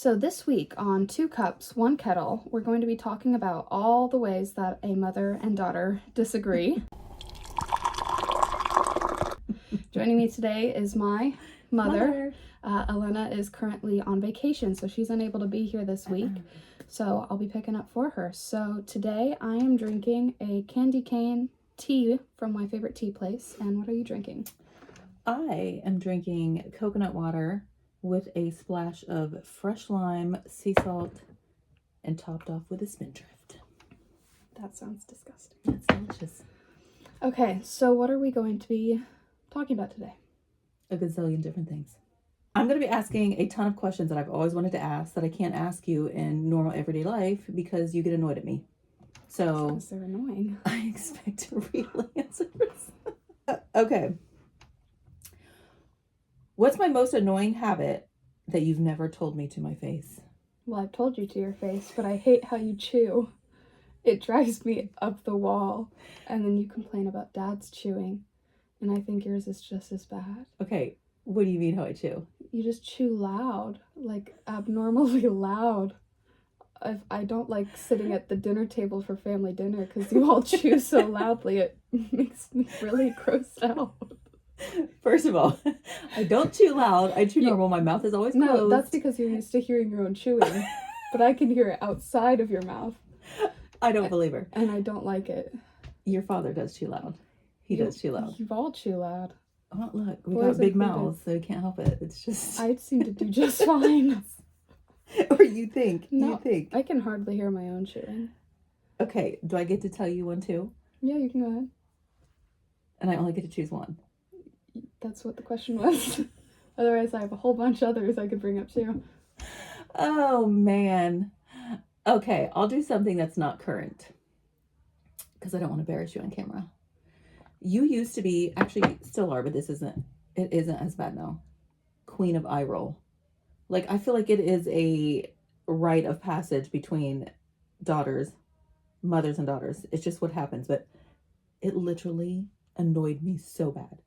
So this week on Two Cups, One Kettle, we're going to be talking about all the ways that a mother and daughter disagree. Joining me today is my mother. Elena is currently on vacation, so she's unable to be here this week. So I'll be picking up for her. So today I am drinking a candy cane tea from my favorite tea place. And what are you drinking? I am drinking coconut water with a splash of fresh lime, sea salt, and topped off with a spindrift. That sounds disgusting. That's delicious. Okay, so what are we going to be talking about today? A gazillion different things. I'm going to be asking a ton of questions that I've always wanted to ask that I can't ask you in normal everyday life because you get annoyed at me. So Because they're annoying. I expect real answers. Okay. What's my most annoying habit that you've never told me to my face? Well, I've told you to your face, but I hate how you chew. It drives me up the wall. And then you complain about Dad's chewing. And I think yours is just as bad. Okay, what do you mean how I chew? You just chew loud, like abnormally loud. I don't like sitting at the dinner table for family dinner because you all chew so loudly. It makes me really grossed out. First of all, I don't chew loud. I chew normal. My mouth is always closed. No, that's because you're used to hearing your own chewing. But I can hear it outside of your mouth. I don't believe her. And I don't like it. Your father does chew loud. He does chew loud. You all chew loud. Oh, look, we Boys got big included. mouths, so you can't help it. It's just... I seem to do just fine. Or you think. No, you think. I can hardly hear my own chewing. Okay, do I get to tell you one too? Yeah, you can go ahead. And I only get to choose one. That's what the question was. Otherwise, I have a whole bunch of others I could bring up too. Oh, man. Okay, I'll do something that's not current. Because I don't want to embarrass you on camera. You used to be, actually still are, but it isn't as bad now. Queen of eye roll. Like, I feel like it is a rite of passage between mothers and daughters. It's just what happens, but it literally annoyed me so bad.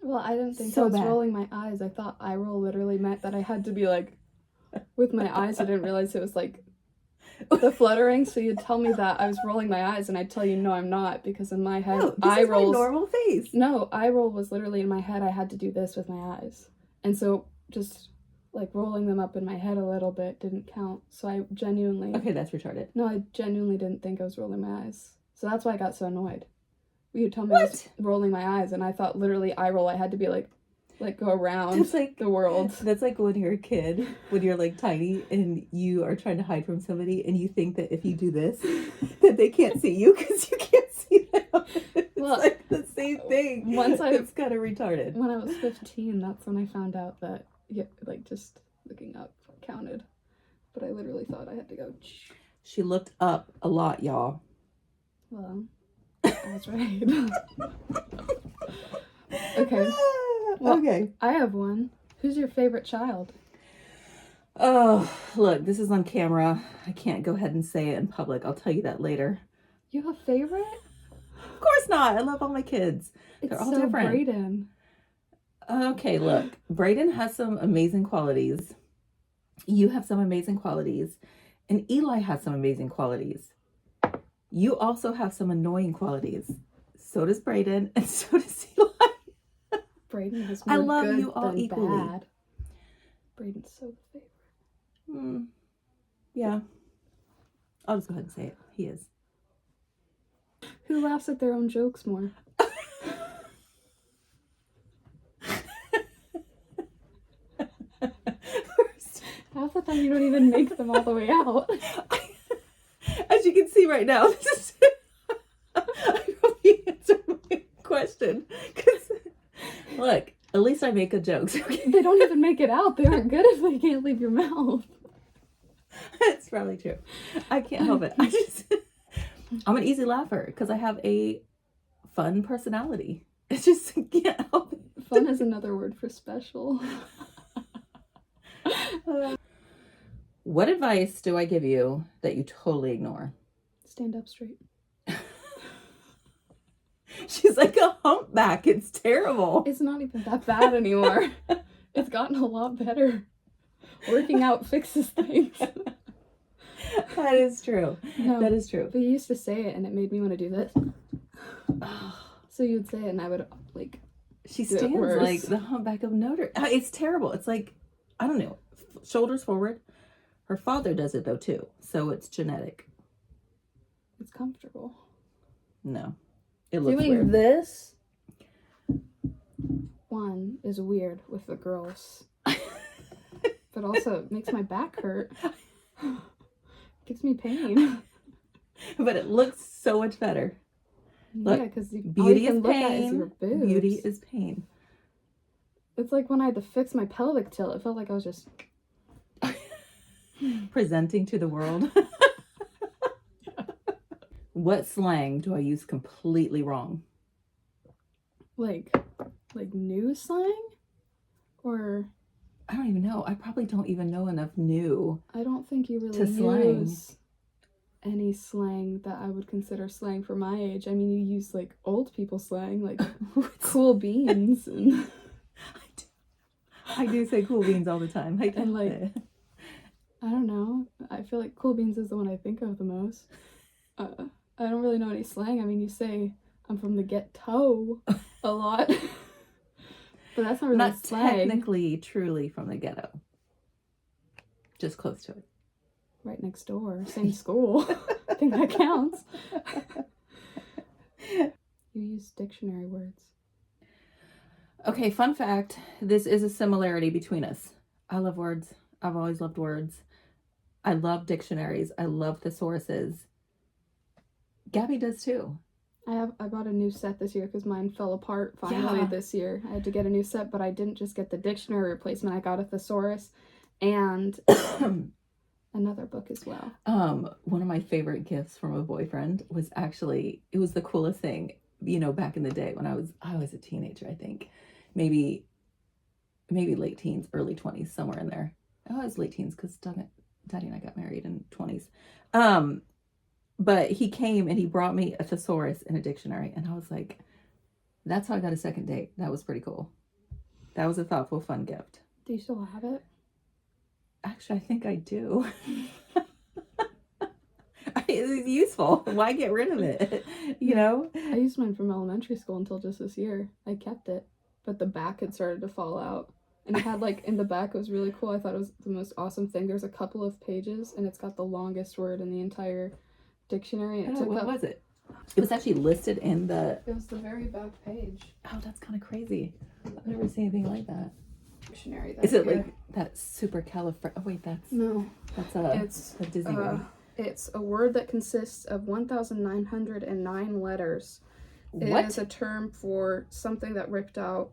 Well, I didn't think So I was bad. rolling my eyes. I thought eye roll literally meant that I had to be like, with my eyes. I didn't realize it was like the fluttering. So you'd tell me that I was rolling my eyes, and I'd tell you, no, I'm not, because in my head, No, this eye is rolls. my normal face. No, eye roll was literally in my head. I had to do this with my eyes, and so just like rolling them up in my head a little bit didn't count. So I genuinely. Okay, that's retarded. No, I genuinely didn't think I was rolling my eyes. So that's why I got so annoyed. You told me I was rolling my eyes, and I thought literally eye roll. I had to be like go around the world. That's like when you're a kid, when you're like tiny and you are trying to hide from somebody and you think that if you do this, that they can't see you because you can't see them. It's like the same thing. It's kind of retarded. When I was 15, that's when I found out that like just looking up counted. But I literally thought I had to go. She looked up a lot, y'all. Well, I was right. Okay. Well, okay. I have one. Who's your favorite child? Oh, look, this is on camera. I can't go ahead and say it in public. I'll tell you that later. You have a favorite? Of course not. I love all my kids. They're all different. Brayden. Okay, look. Brayden has some amazing qualities. You have some amazing qualities. And Eli has some amazing qualities. You also have some annoying qualities. So does Brayden, and so does Eli. Brayden has more I love good you all than equally. Bad. Brayden's so the favorite. Yeah. I'll just go ahead and say it. He is. Who laughs at their own jokes more? Half the time you don't even make them all the way out. As you can see right now, this is I probably answered my question. Because look, at least I make good jokes. Okay? They don't even make it out. They aren't good if they can't leave your mouth. That's probably true. I can't help it. I'm an easy laugher because I have a fun personality. It's just I can't help it. Fun is another word for special. What advice do I give you that you totally ignore? Stand up straight. She's like a humpback. It's terrible. It's not even that bad anymore. It's gotten a lot better. Working out fixes things. That is true. No, that is true. But you used to say it, and it made me want to do this. So you'd say it, and I would like. She stands like the humpback of Notre. It's terrible. It's like, I don't know, shoulders forward. Her father does it though too, so it's genetic. It's comfortable. No, it looks Doing weird. this one is weird with the girls, but also it makes my back hurt. Gives me pain. But it looks so much better. Yeah, because beauty is pain. Beauty is pain. It's like when I had to fix my pelvic tilt. It felt like I was just presenting to the world. What slang do I use completely wrong? Like new slang? Or I don't even know. I probably don't even know enough new. I don't think you really to slang. Use any slang that I would consider slang for my age. I mean, you use like old people slang, like cool beans, and I do say cool beans all the time. And like, I don't know. I feel like cool beans is the one I think of the most. I don't really know any slang. I mean, you say I'm from the ghetto a lot, but that's not really not slang. Technically, truly from the ghetto. Just close to it. Right next door, same school. I think that counts. You use dictionary words. Okay, fun fact. This is a similarity between us. I love words. I've always loved words. I love dictionaries. I love thesauruses. Gabby does too. I bought a new set this year because mine fell apart finally this year. I had to get a new set, but I didn't just get the dictionary replacement. I got a thesaurus and another book as well. One of my favorite gifts from a boyfriend was actually, it was the coolest thing, you know, back in the day when I was a teenager, I think. Maybe late teens, early 20s, somewhere in there. Oh, I was late teens because Daddy and I got married in 20s. But he came and he brought me a thesaurus and a dictionary, and I was like, that's how I got a second date. That was pretty cool. That was a thoughtful, fun gift. Do you still have it? Actually, I think I do. It's useful. Why get rid of it? You know? I used mine from elementary school until just this year. I kept it, but the back had started to fall out. And it had like, in the back, it was really cool. I thought it was the most awesome thing. There's a couple of pages, and it's got the longest word in the entire dictionary. And what was it? It was actually listed in the... It was the very back page. Oh, that's kind of crazy. I've never seen anything like that. Dictionary. Is it like that super califra... Oh, wait, that's... No. That's a Disney movie. It's a word that consists of 1,909 letters. It is a term for something that ripped out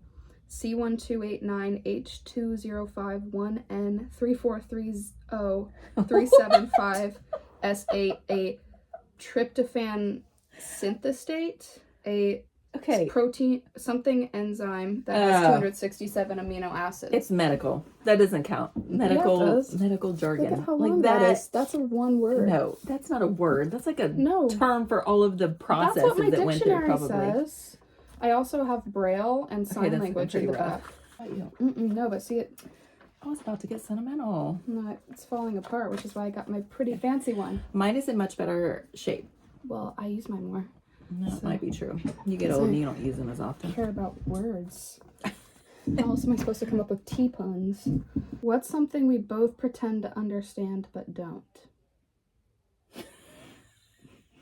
C128982051N3430375378 tryptophan synthestate, a protein something enzyme that has 267 amino acids. It's medical. That doesn't count. Medical jargon. Look at how long that is. That's a one word. No, that's not a word. That's like a term for all of the processes that's what my that went through, probably. Says. I also have Braille and sign language in the back. No, but see it. I was about to get sentimental. No, it's falling apart, which is why I got my pretty fancy one. Mine is in much better shape. Well, I use mine more. That might be true. You get old and you don't use them as often. I care about words. How else am I supposed to come up with T puns? What's something we both pretend to understand but don't?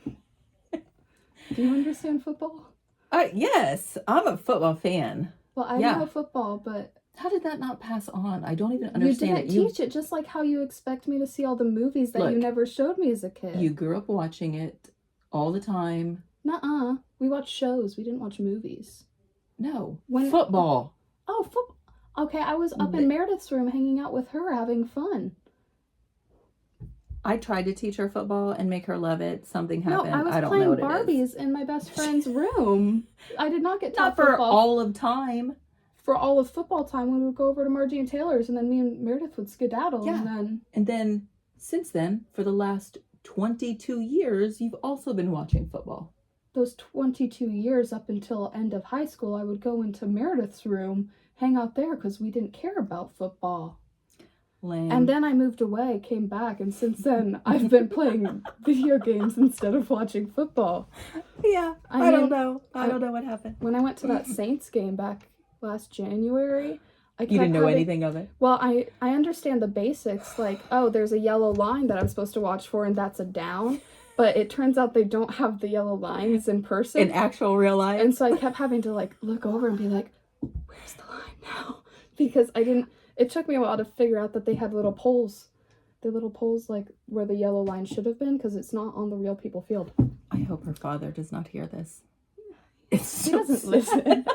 Do you understand football? Yes, I'm a football fan. Well, I know football, but... How did that not pass on? I don't even understand it. You didn't teach it, just like how you expect me to see all the movies that you never showed me as a kid. You grew up watching it all the time. Nuh-uh. We watched shows. We didn't watch movies. No. Football. Oh, football. Okay, I was up in Meredith's room hanging out with her, having fun. I tried to teach her football and make her love it. Something happened. No, I was playing Barbies in my best friend's room. I did not get taught football. Not for all of time. For all of football time, when we would go over to Margie and Taylor's, and then me and Meredith would skedaddle. Yeah. And then, since then, for the last 22 years, you've also been watching football. Those 22 years up until end of high school, I would go into Meredith's room, hang out there, because we didn't care about football. Lame. And then I moved away, came back, and since then I've been playing video games instead of watching football. Yeah, I don't know. I don't know what happened. When I went to that Saints game back last January, You didn't know anything of it? Well, I understand the basics, like, oh, there's a yellow line that I'm supposed to watch for, and that's a down. But it turns out they don't have the yellow lines in person. In actual real life? And so I kept having to, like, look over and be like, where's the line now? Because it took me a while to figure out that they had little poles. They're little poles, like, where the yellow line should have been, because it's not on the real people field. I hope her father does not hear this. He doesn't listen.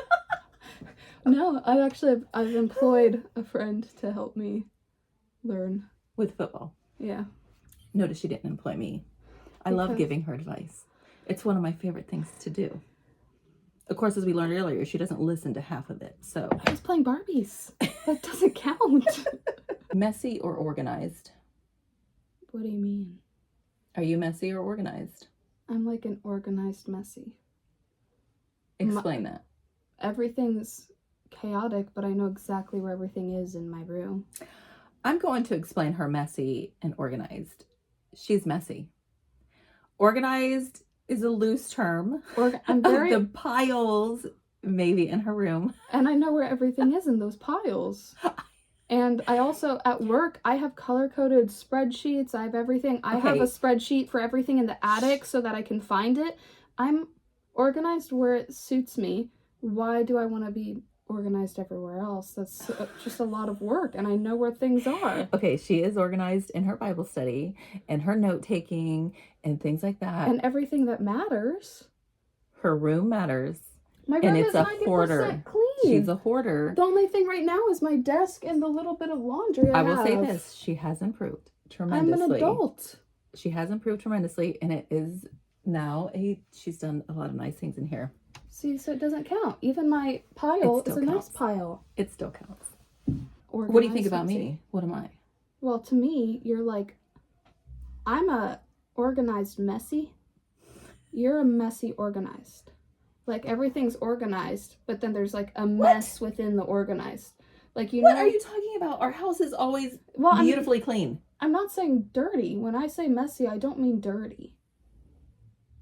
No, I've employed a friend to help me learn. With football. Yeah. Notice she didn't employ me. I love giving her advice. It's one of my favorite things to do. Of course, as we learned earlier, she doesn't listen to half of it, so. I was playing Barbies. That doesn't count. Messy or organized? What do you mean? Are you messy or organized? I'm like an organized messy. Explain that. Everything's chaotic, but I know exactly where everything is in my room. I'm going to explain her messy and organized. She's messy. Organized is a loose term. I'm very... The piles maybe in her room. And I know where everything is in those piles. And I also, at work, I have color-coded spreadsheets. I have everything. I have a spreadsheet for everything in the attic so that I can find it. I'm organized where it suits me. Why do I want to be organized everywhere else? That's just a lot of work, and I know where things are. Okay, she is organized in her Bible study and her note-taking and things like that. And everything that matters. Her room matters. My room is 90% clean. She's a hoarder. The only thing right now is my desk and the little bit of laundry I have. will say this. She has improved tremendously. I'm an adult. She has improved tremendously, and it is now she's done a lot of nice things in here. See, so it doesn't count. Even my pile is a nice pile. It still counts. Organized. What do you think about me? What am I? Well, to me, you're like, I'm a organized messy. You're a messy organized. Like, everything's organized, but then there's like a mess within the organized. Like, you know. What are you talking about? Our house is always beautifully clean. I'm not saying dirty. When I say messy, I don't mean dirty.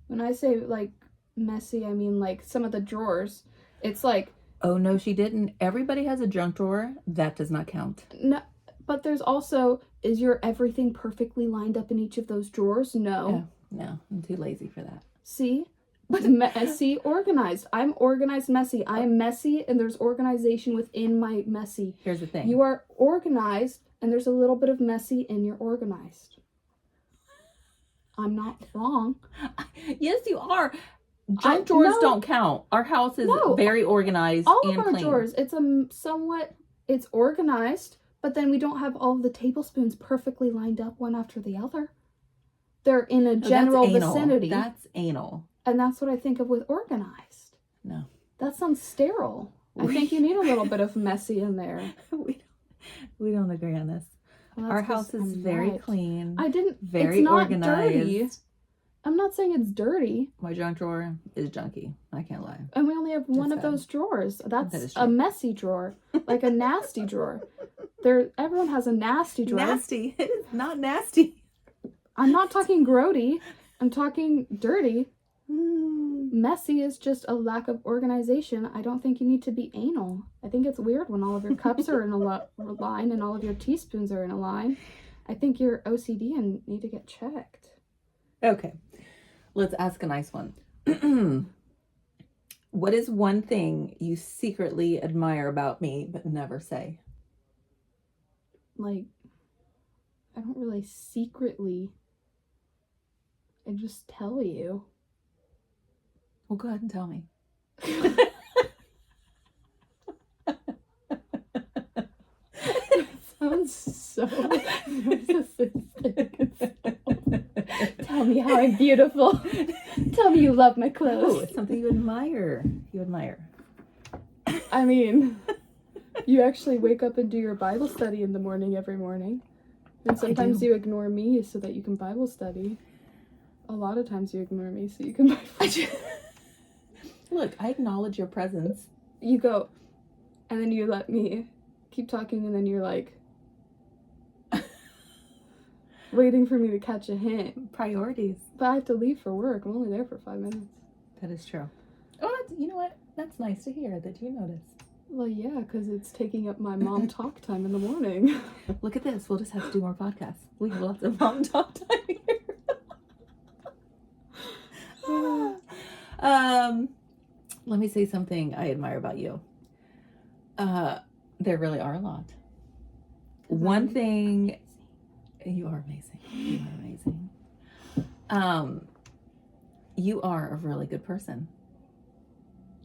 When I say, like, messy, I mean, like, some of the drawers, it's like... Oh, no, she didn't. Everybody has a junk drawer. That does not count. No, but there's also, is your everything perfectly lined up in each of those drawers? No. No, I'm too lazy for that. See? Messy, organized. I'm organized, messy. I am messy, and there's organization within my messy. Here's the thing. You are organized, and there's a little bit of messy in your organized. I'm not wrong. Yes, you are. Junk drawers don't count. Our house is very organized and clean. All of our drawers, it's organized, but then we don't have all of the tablespoons perfectly lined up one after the other. They're in a general vicinity. That's anal. And that's what I think of with organized. No. That sounds sterile. I think you need a little bit of messy in there. We don't agree on this. Well, our house is very clean. Very it's not organized. Dirty. I'm not saying it's dirty. My junk drawer is junky. I can't lie. And we only have one of those drawers. That's a messy drawer. Like a nasty drawer. Everyone has a nasty drawer. Nasty. It is not nasty. I'm not talking grody. I'm talking dirty. Messy is just a lack of organization. I don't think you need to be anal. I think it's weird when all of your cups are in a line and all of your teaspoons are in a line. I think you're OCD and need to get checked. Okay. Let's ask a nice one. What is one thing you secretly admire about me but never say? Like, I don't really secretly. I just tell you. Well, go ahead and tell me. Sounds so narcissistic. Tell me how I'm beautiful. Tell me you love my clothes. Oh, it's something you admire. I mean, you actually wake up and do your Bible study in the morning every morning. And sometimes you ignore me so that you can Bible study. A lot of times you ignore me so you can Bible study. Look, I acknowledge your presence. You go, and then you let me keep talking, and then you're like, waiting for me to catch a hint. Priorities. But I have to leave for work. I'm only there for 5 minutes. That is true. Oh, you know what? That's nice to hear that you noticed. Well, yeah, because it's taking up my mom talk time in the morning. Look at this. We'll just have to do more podcasts. We have lots of mom talk time here. Let me say something I admire about you. There really are a lot. One thing, you are amazing. You are amazing. You are a really good person.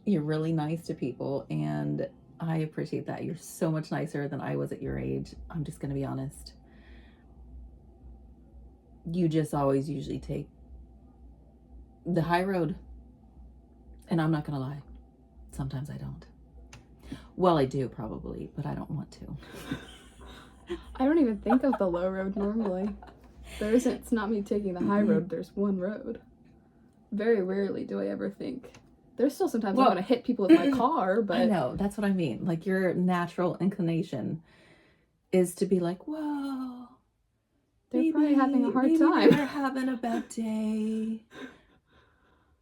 You're really nice to people, and I appreciate that. You're so much nicer than I was at your age. I'm just going to be honest. You just always usually take the high road. And I'm not going to lie. Sometimes I don't. Well, I do probably, but I don't want to. I don't even think of the low road normally. It's not me taking the high road. There's one road. Very rarely do I ever think. There's still sometimes I want to hit people with my car, but... I know, that's what I mean. Like, your natural inclination is to be like, whoa. They're probably having a hard time. They're having a bad day.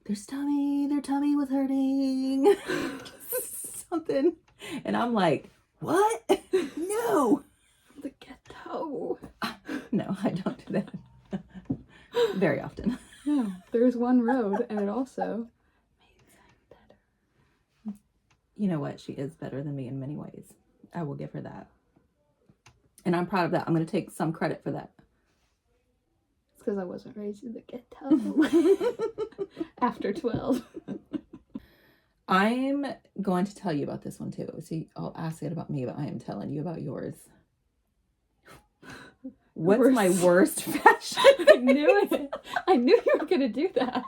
Their tummy was hurting. Something. And I'm like, what? No. The ghetto. No, I don't do that. Very often. Yeah, there's one road, and it also makes it better. You know what? She is better than me in many ways. I will give her that. And I'm proud of that. I'm going to take some credit for that. It's because I wasn't raised in the ghetto. After 12. I'm going to tell you about this one too. See, I'll ask it about me, but I am telling you about yours. What's my worst fashion? I knew it. I knew you were going to do that.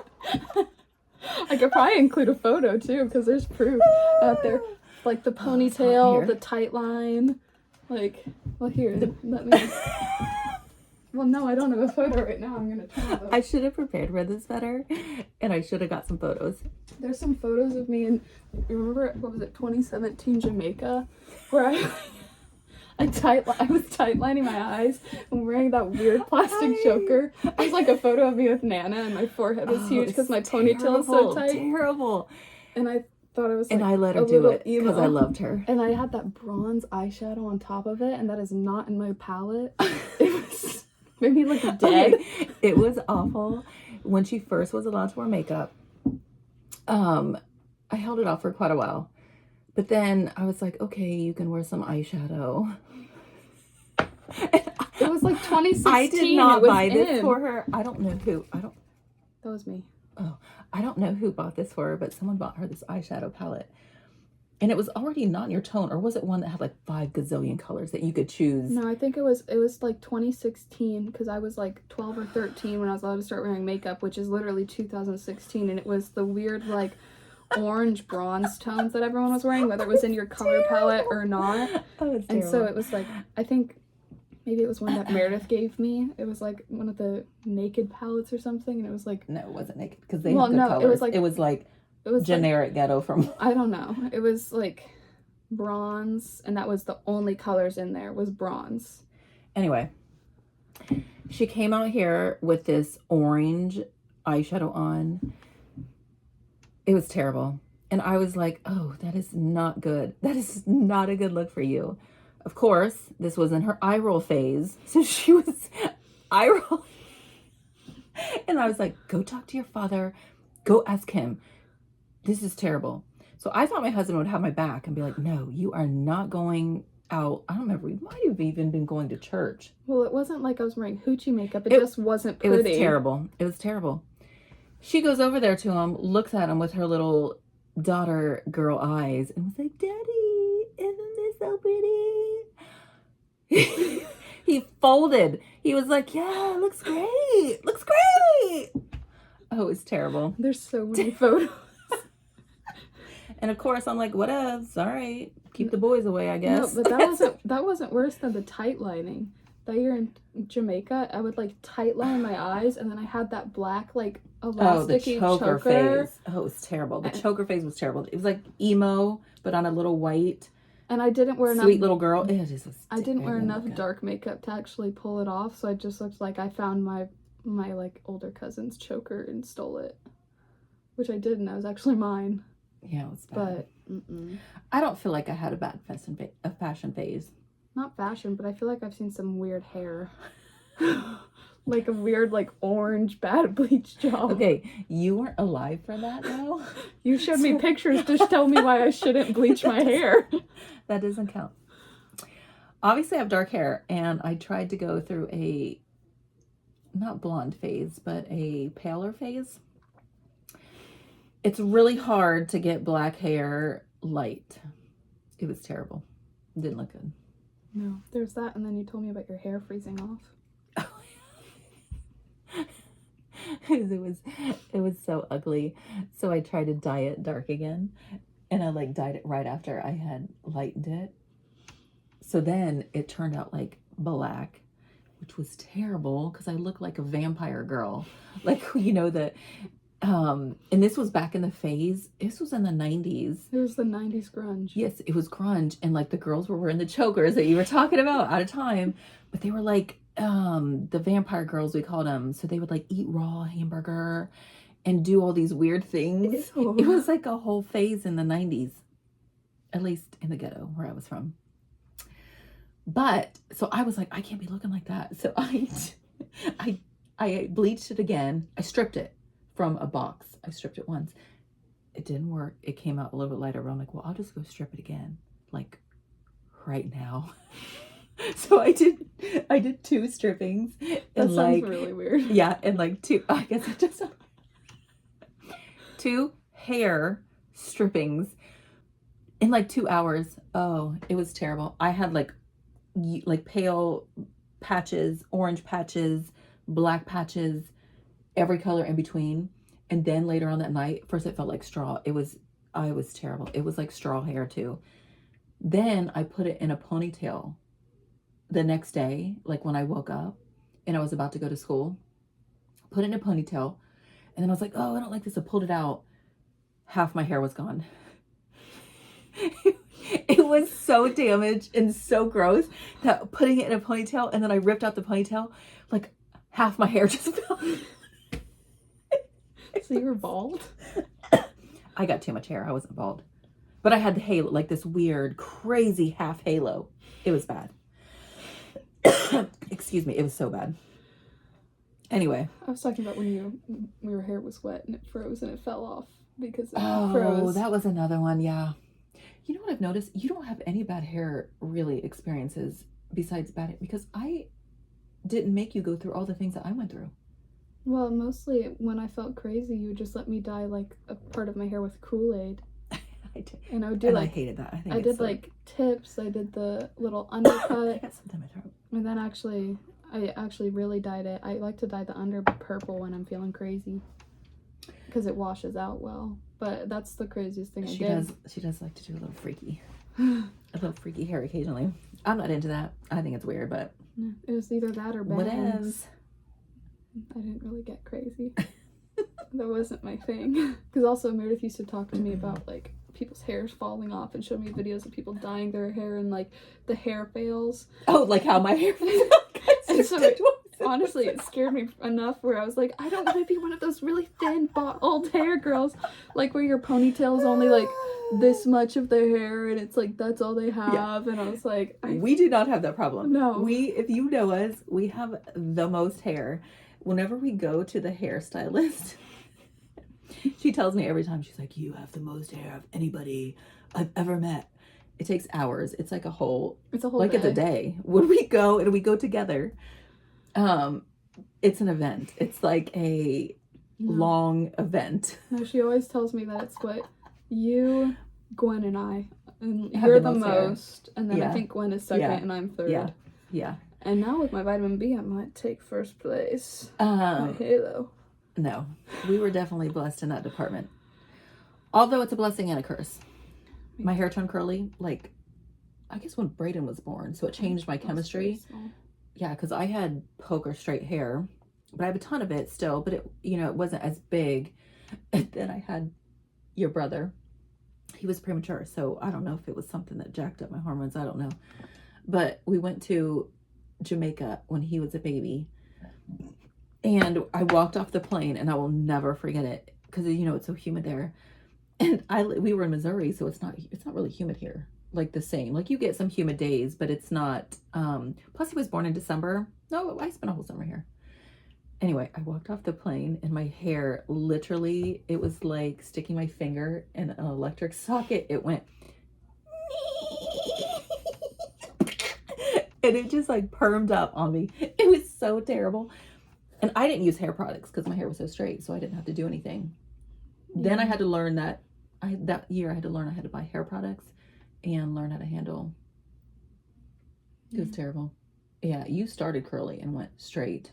I could probably include a photo too, because there's proof out there. Like the ponytail, the tight line. Like, well, here, let me... Well, no, I don't have a photo right now. I'm going to try those. I should have prepared for this better, and I should have got some photos. There's some photos of me in, remember, what was it, 2017 Jamaica, where I was tight lining my eyes and wearing that weird plastic choker. There's like a photo of me with Nana, and my forehead was huge because my ponytail is so tight. Terrible. And I thought it was like, and I let her do it because I loved her. And I had that bronze eyeshadow on top of it, and that is not in my palette. It was... made me look dead. Okay. It was awful. When she first was allowed to wear makeup, I held it off for quite a while. But then I was like, okay, you can wear some eyeshadow. It was like 2016. I did not buy this for her. I don't know who. That was me. Oh, I don't know who bought this for her, but someone bought her this eyeshadow palette. And it was already not in your tone, or was it one that had like 5 gazillion colors that you could choose? No, I think it was like 2016, because I was like 12 or 13 when I was allowed to start wearing makeup, which is literally 2016, and it was the weird like orange bronze tones that everyone was wearing, whether it was in your color palette or not. Oh, it's and so it was like, I think maybe it was one that Meredith gave me. It was like one of the naked palettes or something, and it was like... No, it wasn't naked, because they had good colors. It was like generic like, ghetto from... I don't know. It was like bronze, and that was the only colors in there was bronze. Anyway, she came out here with this orange eyeshadow on. It was terrible. And I was like, oh, that is not good. That is not a good look for you. Of course, this was in her eye roll phase. So she was eye rolling. And I was like, go talk to your father. Go ask him. This is terrible. So I thought my husband would have my back and be like, no, you are not going out. I don't remember. We might have even been going to church. Well, it wasn't like I was wearing hoochie makeup. It just wasn't pretty. It was terrible. It was terrible. She goes over there to him, looks at him with her little daughter girl eyes, and was like, Daddy, isn't this so pretty? He folded. He was like, yeah, looks great. Looks great. Oh, it's terrible. There's so many photos. And of course, I'm like, whatevs. All right. Keep the boys away, I guess. No, but that wasn't worse than the tight lining. That year in Jamaica, I would like tight line my eyes, and then I had that black like elasticy choker phase. Oh, it was terrible. The choker phase was terrible. It was like emo, but on a little white. And I didn't wear enough. Sweet little girl. It just was I didn't wear enough makeup. dark makeup to actually pull it off, so I just looked like I found my like older cousin's choker and stole it, which I didn't. That was actually mine. Yeah, it was bad. But I don't feel like I had a bad fashion phase. Not fashion, but I feel like I've seen some weird hair. Like a weird, like, orange bad bleach job. Okay, you weren't alive for that, though. You showed me pictures to tell me why I shouldn't bleach my hair. That doesn't count. Obviously, I have dark hair, and I tried to go through a, not blonde phase, but a paler phase. It's really hard to get black hair light. It was terrible. It didn't look good. No, there's that, and then you told me about your hair freezing off. It was so ugly. So I tried to dye it dark again, and I like dyed it right after I had lightened it. So then it turned out like black, which was terrible because I looked like a vampire girl. Like, you know, and this was back in the phase. This was in the 90s. It was the 90s grunge. Yes, it was grunge, and like the girls were wearing the chokers that you were talking about out of time, but they were like the vampire girls, we called them. So they would like eat raw hamburger and do all these weird things. Ew. It was like a whole phase in the 90s, at least in the ghetto where I was from. But so I was like, I can't be looking like that. So I bleached it again. I stripped it from a box. I stripped it once. It didn't work. It came out a little bit lighter, but I'm like, well, I'll just go strip it again, like right now. So I did 2 strippings. That sounds really weird. Yeah, and like 2, I guess it just 2 hair strippings in like 2 hours. Oh, it was terrible. I had like pale patches, orange patches, black patches, every color in between. And then later on that night, first it felt like straw. It was terrible. It was like straw hair too. Then I put it in a ponytail the next day, like when I woke up and I was about to go to school, put it in a ponytail. And then I was like, oh, I don't like this. I pulled it out. Half my hair was gone. It was so damaged and so gross that putting it in a ponytail, and then I ripped out the ponytail, like half my hair just fell. So you were bald? I got too much hair. I wasn't bald. But I had the halo, like this weird, crazy half halo. It was bad. Excuse me. It was so bad. Anyway. I was talking about when your hair was wet and it froze and it fell off because it froze. Oh, that was another one. Yeah. You know what I've noticed? You don't have any bad hair really experiences besides bad, because I didn't make you go through all the things that I went through. Well, mostly when I felt crazy, you would just let me dye like a part of my hair with Kool-Aid. I did. And I would do like, I hated that. I did like tips. I did the little undercut. I got something in my throat. And then I actually really dyed it. I like to dye the under purple when I'm feeling crazy because it washes out well. But that's the craziest thing I did. She does like to do a little freaky hair occasionally. I'm not into that. I think it's weird, but it was either that or bangs. What else? I didn't really get crazy. That wasn't my thing. Because also Meredith used to talk to me about like people's hairs falling off and show me videos of people dyeing their hair and like the hair fails. Oh, like how my hair fails. And so honestly, it scared me enough where I was like, I don't want to be one of those really thin, old hair girls, like where your ponytail is only like this much of their hair and it's like that's all they have. Yeah. And I was like, we do not have that problem. No. If you know us, we have the most hair. Whenever we go to the hairstylist, she tells me every time, she's like, you have the most hair of anybody I've ever met. It takes hours. It's like a whole like day. It's a day. When we go and we go together, it's an event. It's like a long event. No, she always tells me that it's what you, Gwen, and I, and you're the most, and then I think Gwen is second, and I'm third. Yeah. And now with my vitamin B, I might take first place. My halo. No, we were definitely blessed in that department. Although it's a blessing and a curse. My hair turned curly, like, I guess when Brayden was born. So it changed my chemistry. Yeah, because I had poker straight hair. But I have a ton of it still. But it wasn't as big. And then I had your brother. he was premature. So I don't know if it was something that jacked up my hormones. I don't know. But we went to Jamaica when he was a baby. And I walked off the plane, and I will never forget it because, you know, it's so humid there. And we were in Missouri, so it's not really humid here. Like the same. Like you get some humid days, but it's not. Plus he was born in December. No, I spent a whole summer here. Anyway, I walked off the plane and my hair literally, it was like sticking my finger in an electric socket. It went and it just like permed up on me. It was so terrible. And I didn't use hair products because my hair was so straight, so I didn't have to do anything. Yeah. Then I had to learn that that year I had to learn I had to buy hair products and learn how to handle. It was terrible. Yeah, you started curly and went straight.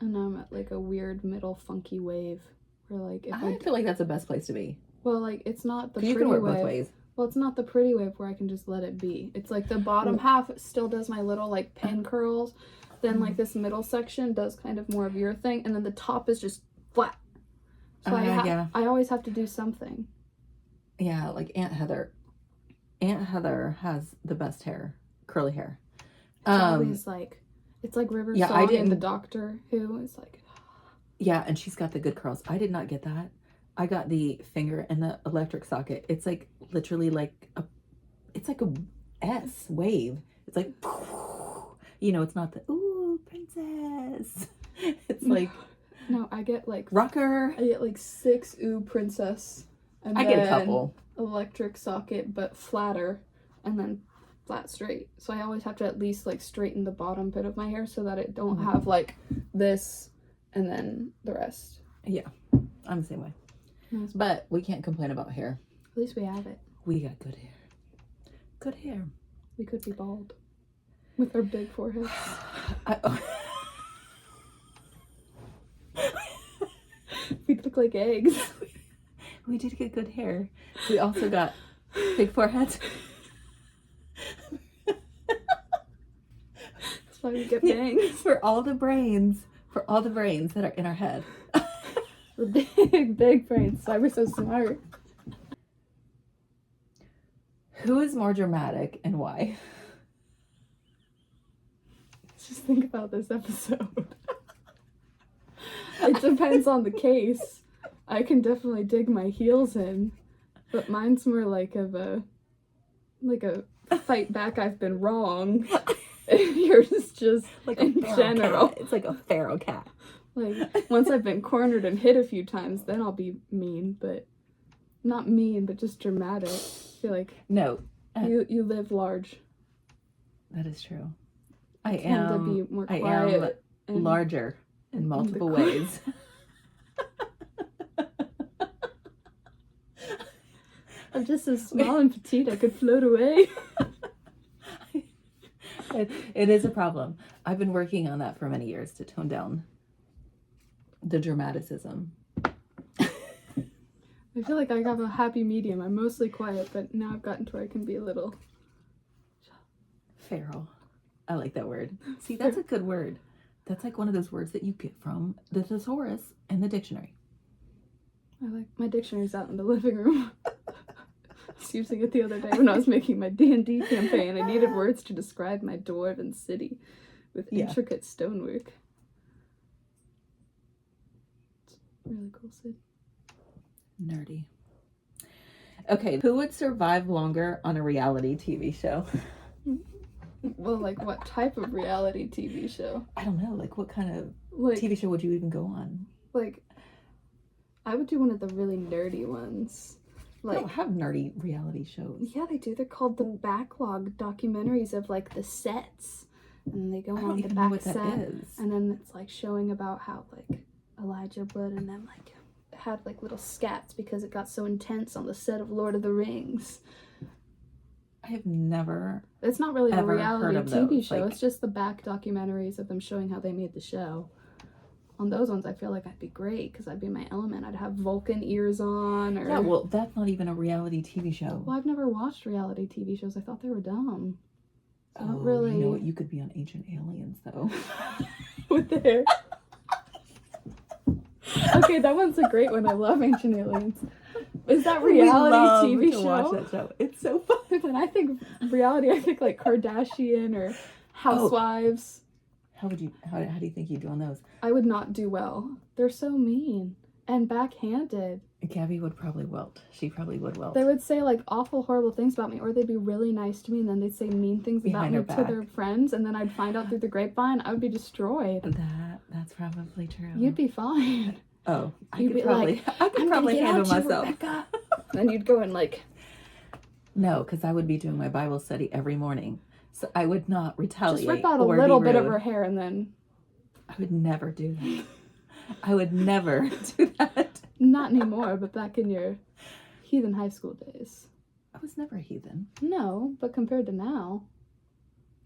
And I'm at like a weird middle funky wave where like I feel like that's the best place to be. Well, like it's not the pretty you can work wave. Both ways. Well, it's not the pretty wave where I can just let it be. It's like the bottom half still does my little like pin curls. Then like this middle section does kind of more of your thing, and then the top is just flat. So I always have to do something. Yeah, like Aunt Heather. Aunt Heather has the best hair, curly hair. It's always like, it's like River Song and the Doctor Who is like. Yeah, and she's got the good curls. I did not get that. I got the finger and the electric socket. It's like literally like it's like a S wave. It's like, you know, it's not the ooh princess. It's like no, I get like rocker. I get like 6 ooh princess, and I get a couple electric socket, but flatter, and then flat straight. So I always have to at least like straighten the bottom bit of my hair so that it don't have like this and then the rest. Yeah, I'm the same way. But we can't complain about hair. At least we have it. We got good hair. Good hair. We could be bald with our big foreheads. We'd look like eggs. We did get good hair. We also got big foreheads. That's why we get bangs. For all the brains that are in our head. The big brains. Why we're so smart. Who is more dramatic and why? Let's just think about this episode. It depends on the case. I can definitely dig my heels in, but mine's more like a fight back. I've been wrong. And yours is just like in general. Cat. It's like a feral cat. Like once I've been cornered and hit a few times, then I'll be mean, but not mean, but just dramatic. I feel like no, you live large. That is true. I tend to be more quiet. I am larger in multiple ways. I'm just so small and petite, I could float away. It is a problem. I've been working on that for many years to tone down the dramaticism. I feel like I have a happy medium. I'm mostly quiet, but now I've gotten to where I can be a little feral. I like that word. See, that's a good word. That's like one of those words that you get from the thesaurus and the dictionary. I like my dictionary's out in the living room. I was using it the other day when I was making my D&D campaign. I needed words to describe my dwarven city with intricate stonework. It's really cool, Sid. Nerdy. Okay, who would survive longer on a reality TV show? Well, like what type of reality TV show? I don't know. Like what kind of TV show would you even go on? Like, I would do one of the really nerdy ones. Like, they don't have nerdy reality shows. Yeah, they do. They're called the backlog documentaries of like the sets, and they go on the back set, and then it's like showing about how like Elijah Wood and them like had like little scats because it got so intense on the set of Lord of the Rings. I have never. It's not really a reality TV show. Like, it's just the back documentaries of them showing how they made the show. On those ones, I feel like I'd be great because I'd be in my element. I'd have Vulcan ears on. Or... Yeah, well, that's not even a reality TV show. Well, I've never watched reality TV shows. I thought they were dumb. So I don't really. You know what? You could be on Ancient Aliens, though. With the hair. Okay, that one's a great one. I love Ancient Aliens. Is that We reality love TV to show? watch that show. It's so fun. When I think reality, I think like Kardashian or Housewives. How do you think you do on those? I would not do well. They're so mean and backhanded. Gabby would probably wilt. She probably would wilt. They would say like awful, horrible things about me, or they'd be really nice to me, and then they'd say mean things Behind about our me back. to their friends, and then I'd find out through the grapevine. I would be destroyed. That's probably true. You'd be fine. Oh, I You'd could be probably, like, I could probably handle myself. Then you'd go and like. No, because I would be doing my Bible study every morning, so I would not retaliate. Just rip out a or little be bit of rude. her hair, and then. I would never do that. I would never do that. Not anymore, but back in your heathen high school days. I was never a heathen. No, but compared to now,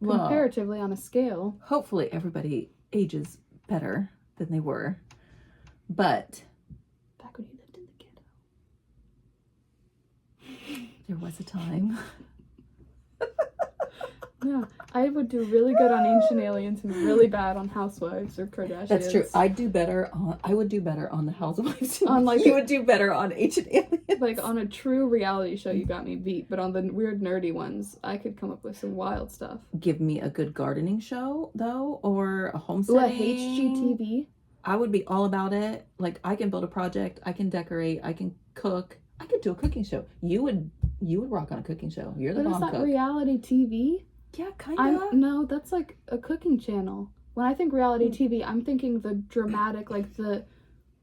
Well, comparatively on a scale. hopefully everybody ages better than they were, but Back when you lived in the ghetto. there was a time. Yeah, I would do really good on Ancient Aliens and really bad on Housewives or Kardashians. That's true. I would do better on the Housewives. On, like, you would do better on Ancient Aliens. Like on a true reality show, you got me beat. But on the weird nerdy ones, I could come up with some wild stuff. Give me a good gardening show though, or a Ooh, homesteading. a HGTV. I would be all about it. Like, I can build a project, I can decorate, I can cook. I could do a cooking show. You would rock on a cooking show. You're the But is bomb that cook. reality TV? Yeah, kind of. No, that's like a cooking channel. When I think reality TV, I'm thinking the dramatic, like the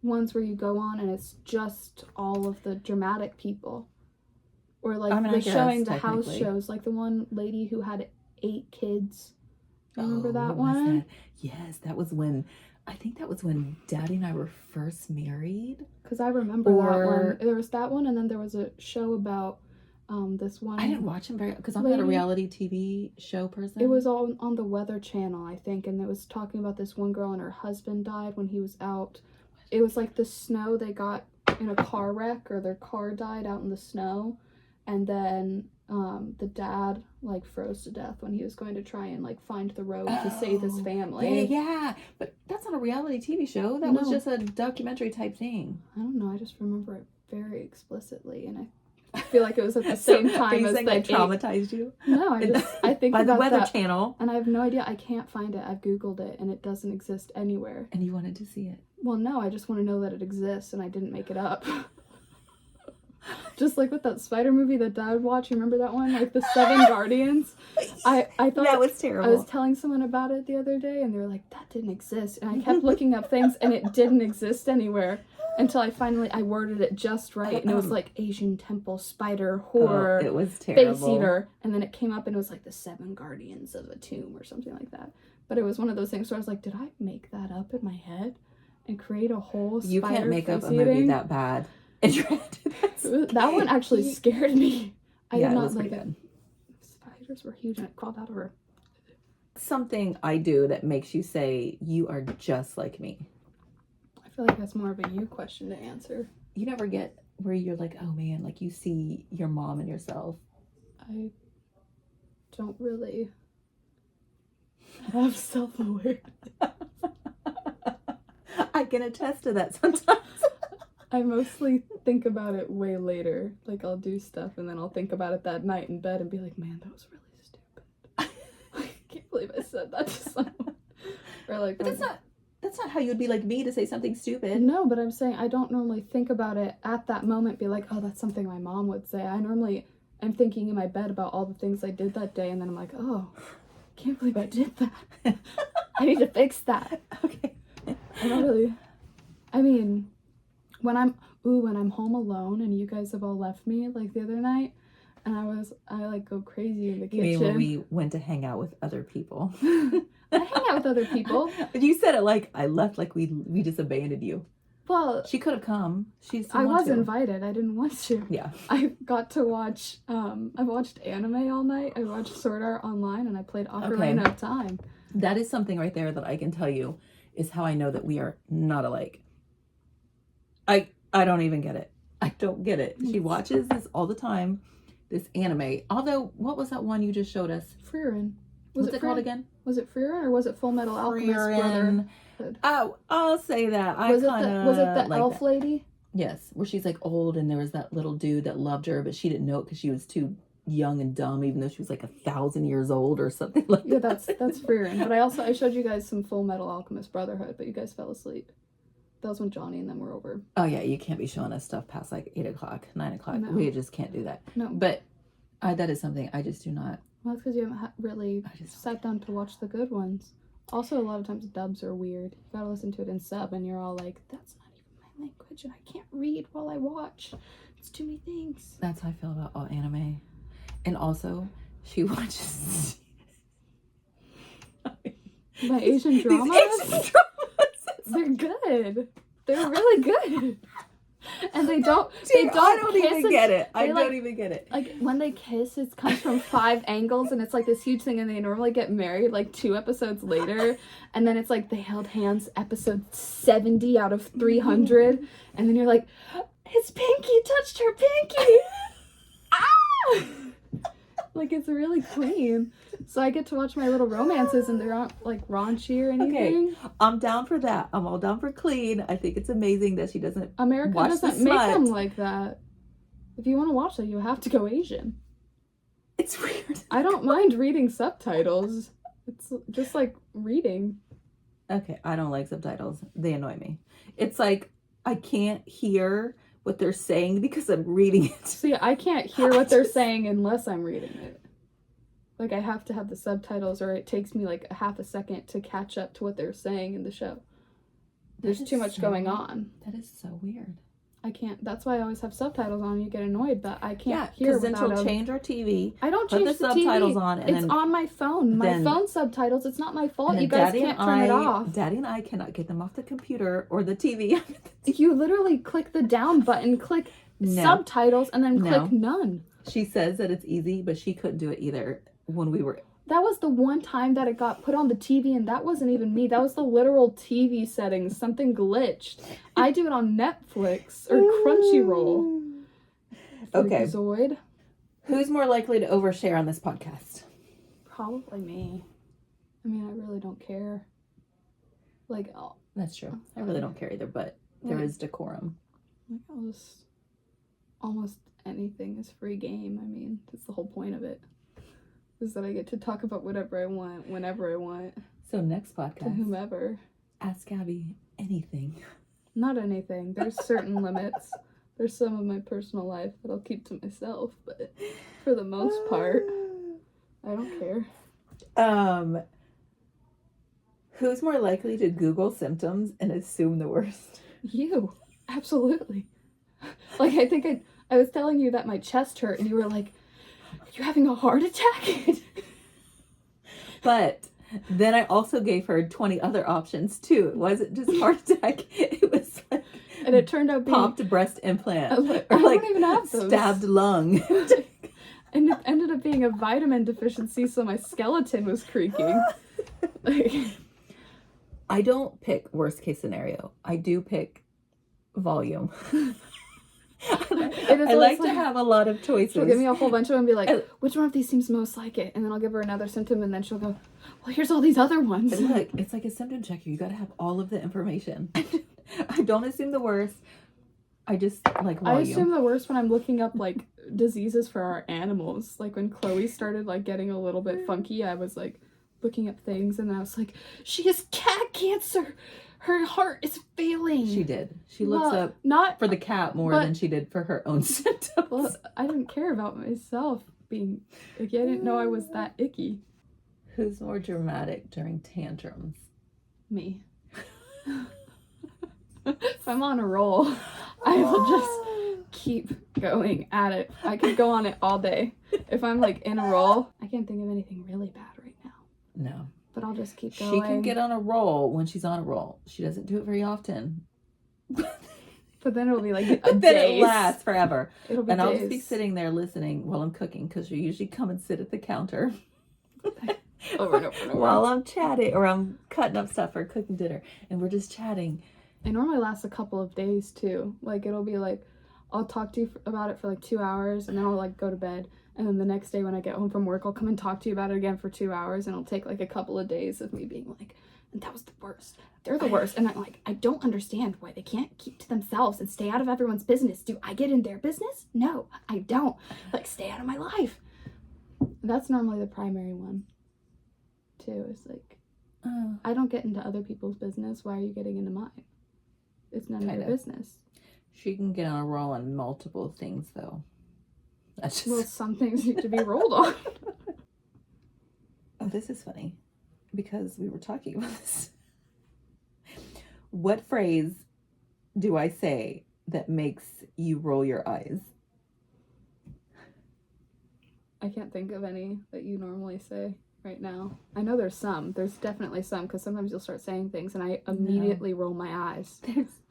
ones where you go on and it's just all of the dramatic people. Or like I guess, showing the house technically. shows, like the one lady who had 8 kids. Do you remember that what was one? that? Yes, I think that was when Daddy and I were first married. Because I remember that Or- one. There was that one, and then there was a show about this one. I didn't watch him because I'm not a Lady. reality TV show person. It was all on the Weather Channel, I think, and it was talking about this one girl and her husband died when he was out. It was like the snow, they got in a car wreck, or their car died out in the snow, and then the dad like froze to death when he was going to try and like find the road to save his family. Yeah. But that's not a reality TV show. That was No. just a documentary type thing. I don't know, I just remember it very explicitly, and I feel like it was at the same Are time you as saying the that traumatized you? No, I think By the about Weather that, Channel. and I have no idea. I can't find it. I've Googled it, and it doesn't exist anywhere. And you wanted to see it. Well, no, I just want to know that it exists, and I didn't make it up. Just like with that spider movie that Dad watched. You remember that one? Like the 7 Guardians? I thought That was terrible. I was telling someone about it the other day, and they were like, that didn't exist. And I kept looking up things, and it didn't exist anywhere. Until I worded it just right, and it was like Asian temple, spider, horror, it was terrible. face eater, and then it came up and it was like the 7 guardians of a tomb or something like that. But it was one of those things where I was like, did I make that up in my head and create a whole spider You can't make up a face-eating? movie that bad. And you're gonna do that. That one actually scared me. I Yeah, did it not was like pretty it. good. Spiders were huge, and it crawled out of her. Something I do that makes you say, you are just like me. I feel like that's more of a you question to answer. You never get where you're like, oh man, like you see your mom and yourself. I don't really have self-awareness. I can attest to that sometimes. I mostly think about it way later. Like, I'll do stuff and then I'll think about it that night in bed and be like, man, that was really stupid. I can't believe I said that to someone. Or like, But that's not how you'd be like me to say something stupid. no, but I'm saying I don't normally think about it at that moment, be like, oh, that's something my mom would say. I normally am thinking in my bed about all the things I did that day, and then I'm like, oh, I can't believe I did that. I need to fix that. Okay. I don't really, I mean, when I'm home alone and you guys have all left me, like the other night, and I like go crazy in the You mean kitchen. when we went to hang out with other people? I hang out with other people. But you said it like I left, like we just abandoned you. Well, She could have come. I was invited. I didn't want to. Yeah. I got to watch, I watched anime all night. I watched Sword Art Online, and I played Ocarina of Time. That is something right there that I can tell you is how I know that we are not alike. I don't even get it. I don't get it. She watches this all the time, this anime. Although, what was that one you just showed us? Frieren. What's it called again? Was it Frieren or was it Full Metal Alchemist Frieren. Brotherhood? Oh, I'll say that. Was it the elf lady? Yes, where she's like old and there was that little dude that loved her, but she didn't know it because she was too young and dumb, even though she was like 1,000 years old or something like that. Yeah, that's freeing. But I showed you guys some Full Metal Alchemist Brotherhood, but you guys fell asleep. That was when Johnny and them were over. Oh yeah, you can't be showing us stuff past like 8 o'clock, 9 o'clock. No. We just can't do that. No. But that is something I just do not. Well, that's because you haven't really sat down to watch the good ones. Also, a lot of times dubs are weird. You gotta listen to it in sub, and you're all like, that's not even my language, and I can't read while I watch. It's too many things. That's how I feel about all anime. And also, she watches... My Asian dramas? These Asian dramas! They're good. They're really good. And they don't I don't kiss even get it. I like, don't even get it. Like when they kiss, it comes from 5 angles, and it's like this huge thing, and they normally get married like 2 episodes later, and then it's like they held hands episode 70 out of 300, and then you're like, his pinky touched her pinky. Ah! Like, it's really clean. So I get to watch my little romances, and they're not like raunchy or anything. Okay, I'm down for that. I'm all down for clean. I think it's amazing that she doesn't. America watch doesn't the make smut. them like that. If you want to watch that, you have to go Asian. It's weird. I don't mind reading subtitles. It's just like reading. Okay, I don't like subtitles. They annoy me. It's like I can't hear what they're saying because I'm reading it. See, I can't hear what they're saying unless I'm reading it. Like, I have to have the subtitles, or it takes me like a half a second to catch up to what they're saying in the show. There's too much going on. That is so weird. I can't. That's why I always have subtitles on. You get annoyed, but I can't Yeah, hear because then without she'll them. change our TV. I don't put change the the subtitles TV. on, and It's then, on my phone. My then- phone subtitles. It's not my fault. and You then guys can't turn it off. Daddy and I cannot get them off the computer or the TV. You literally click the down button, click No. subtitles, and then No. click none. She says that it's easy, but she couldn't do it either when we were. That was the one time that it got put on the TV, and that wasn't even me. That was the literal TV settings. Something glitched. I do it on Netflix or Crunchyroll. Okay. Zoid. Who's more likely to overshare on this podcast? Probably me. I mean, I really don't care. Like, That's true. I really don't care either, but there is decorum. Almost anything is free game. I mean, that's the whole point of it. Is that I get to talk about whatever I want, whenever I want, So next to podcast, whomever. ask Abby anything. Not anything. There's certain limits. There's some of my personal life that I'll keep to myself, but for the most part, I don't care. Who's more likely to Google symptoms and assume the worst? You. Absolutely. Like, I think I was telling you that my chest hurt, and you were like, are you having a heart attack? But then I also gave her 20 other options too. It wasn't just heart attack. It was like And it turned out being popped breast implant. I was like, or I like don't even have those. stabbed lung. And it ended up being a vitamin deficiency, so my skeleton was creaking. Like, I don't pick worst case scenario. I do pick volume. I like to have a lot of choices. she'll give me a whole bunch of them and be like, which one of these seems most like it? And then I'll give her another symptom, and then she'll go, well, here's all these other ones. But look, it's like a symptom checker. You got to have all of the information. I don't assume the worst. I just like volume. I assume the worst when I'm looking up like diseases for our animals. Like when Chloe started like getting a little bit funky, I was like looking up things, and I was like, she has cat cancer. Her heart is failing. She did. She looks up not for the cat more than she did for her own symptoms. Well, I didn't care about myself being icky. I didn't know I was that icky. Who's more dramatic during tantrums? Me. If I'm on a roll, I will just keep going at it. I could go on it all day. If I'm like in a roll, I can't think of anything really bad right now. No. But I'll just keep going. She can get on a roll when she's on a roll. She doesn't do it very often. But then it'll be like But then it lasts forever. It'll be And days. I'll just be sitting there listening while I'm cooking, because you usually come and sit at the counter over and over and over. while I'm chatting, or I'm cutting up stuff or cooking dinner, and we're just chatting. It normally lasts a couple of days too. Like, it'll be like, I'll talk to you about it for like 2 hours, and then I'll like go to bed. And then the next day when I get home from work, I'll come and talk to you about it again for 2 hours, and it'll take like a couple of days of me being like, And that was the worst. They're the worst. And I'm like, I don't understand why they can't keep to themselves and stay out of everyone's business. Do I get in their business? No, I don't. Like, stay out of my life. That's normally the primary one, too. It's like, I don't get into other people's business. Why are you getting into mine? It's none of your business. She can get on a roll on multiple things, though. That's just... Well, some things need to be rolled on. Oh, this is funny, because we were talking about this. What phrase do I say that makes you roll your eyes? I can't think of any that you normally say right now. I know there's some. There's definitely some, because sometimes you'll start saying things and I immediately roll my eyes.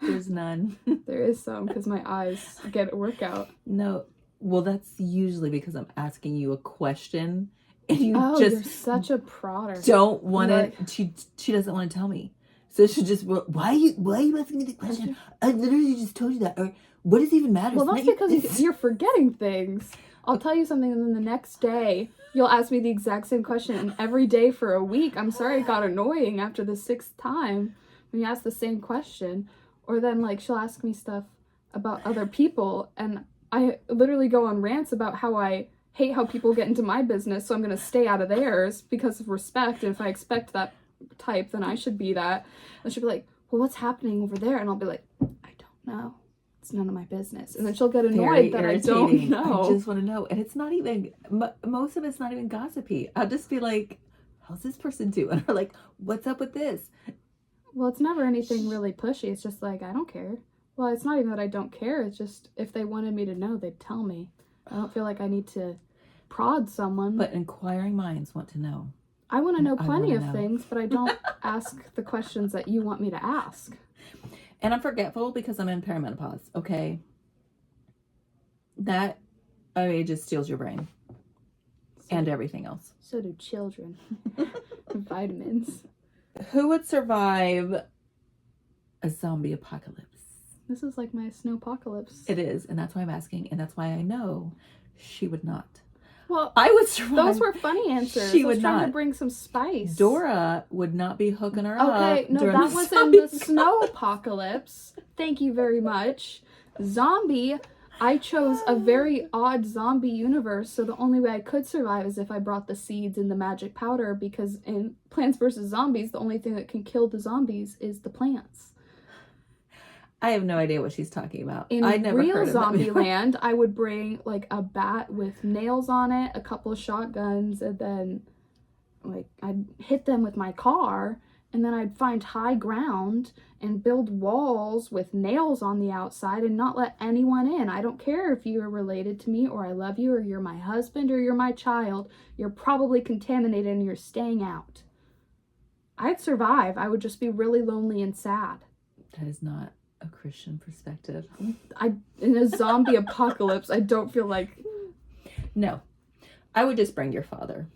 There's none. There is some, because my eyes get a workout. No. Well, that's usually because I'm asking you a question and you you're such a prodder. Don't want to. She doesn't want to tell me. So she just, why are you asking me the question? I literally just told you that. Or what does it even matter? Well, that's because you're forgetting things. I'll tell you something, and then the next day you'll ask me the exact same question, and every day for a week. I'm sorry it got annoying after the 6th time when you ask the same question. Or then, like, she'll ask me stuff about other people, and I literally go on rants about how I hate how people get into my business, so I'm going to stay out of theirs because of respect, and if I expect that type, then I should be that. And she'll be like, well, what's happening over there? And I'll be like, I don't know. It's none of my business. And then she'll get annoyed that I don't know. I just want to know. And it's not even, most of it's not even gossipy. I'll just be like, how's this person doing? Or like, what's up with this? Well, it's never anything really pushy. It's just like, I don't care. Well, it's not even that I don't care. It's just, if they wanted me to know, they'd tell me. I don't feel like I need to prod someone. But inquiring minds want to know. I want to know plenty of things, but I don't ask the questions that you want me to ask. And I'm forgetful because I'm in perimenopause, okay? That, it just steals your brain. And everything else. So do children. Vitamins. Who would survive a zombie apocalypse? This is like my snowpocalypse. It is, and that's why I'm asking, and that's why I know she would not. Well, I would survive. Those were funny answers. She I was would trying not. to bring some spice. Dora would not be hooking her up. Okay, no, that was in the snow apocalypse. Thank you very much. Zombie, I chose a very odd zombie universe, so the only way I could survive is if I brought the seeds and the magic powder, because in Plants vs. Zombies, the only thing that can kill the zombies is the plants. I have no idea what she's talking about. In I never real heard of zombie land, I would bring like a bat with nails on it, a couple of shotguns, and then like I'd hit them with my car, and then I'd find high ground and build walls with nails on the outside and not let anyone in. I don't care if you're related to me or I love you or you're my husband or you're my child. You're probably contaminated and you're staying out. I'd survive. I would just be really lonely and sad. That is not a Christian perspective. In a zombie apocalypse, I don't feel like... No. I would just bring your father.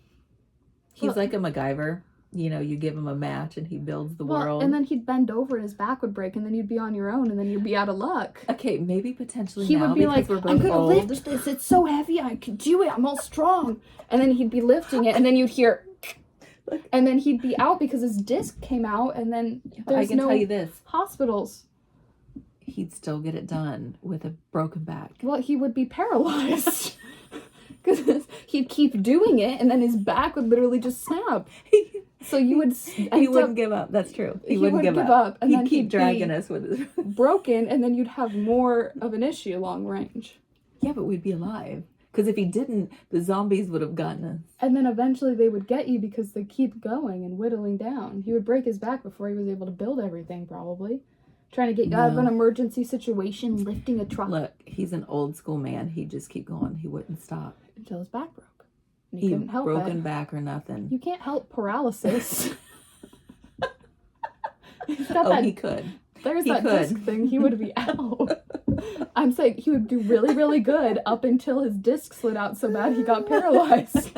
He's like a MacGyver. You know, you give him a match and he builds the world. And then he'd bend over and his back would break and then you'd be on your own and then you'd be out of luck. Okay, maybe potentially he now would be like, we're both I'm going to old. lift this. It's so heavy. I can do it. I'm all strong. And then he'd be lifting it and then you'd hear... And then he'd be out because his disc came out and then there's tell you this. Hospitals. He'd still get it done with a broken back. Well, he would be paralyzed. Because he'd keep doing it and then his back would literally just snap. So you would... He wouldn't give up. That's true. He wouldn't give up. And then he'd keep dragging us with his... broken, and then you'd have more of an issue long range. Yeah, but we'd be alive. Because if he didn't, the zombies would have gotten us. And then eventually they would get you because they keep going and whittling down. He would break his back before he was able to build everything, probably. Trying to get you out of an emergency situation, lifting a truck. Look, he's an old school man. He'd just keep going. He wouldn't stop. Until his back broke. And he couldn't help it. Broken back or nothing. You can't help paralysis. He could. There's that disc thing. He would be out. I'm saying he would do really, really good up until his disc slid out so bad he got paralyzed.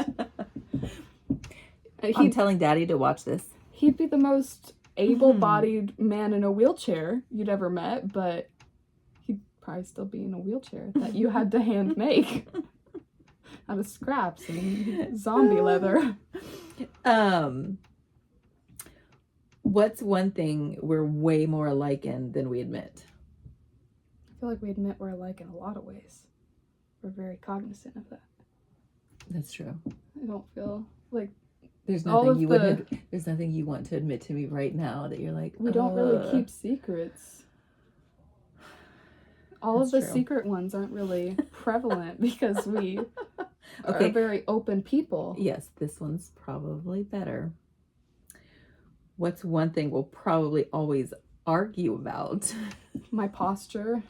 I'm telling Daddy to watch this. He'd be the most able-bodied man in a wheelchair you'd ever met, but he'd probably still be in a wheelchair that you had to hand make out of scraps and zombie leather. What's one thing we're way more alike in than we admit? I feel like we admit we're alike in a lot of ways. We're very cognizant of that. That's true. I don't feel like There's all nothing of you the- wouldn't. There's nothing you want to admit to me right now that you're like. we don't really keep secrets. All of the That's true. secret ones aren't really prevalent because we Okay. are very open people. Yes, this one's probably better. What's one thing we'll probably always argue about? My posture.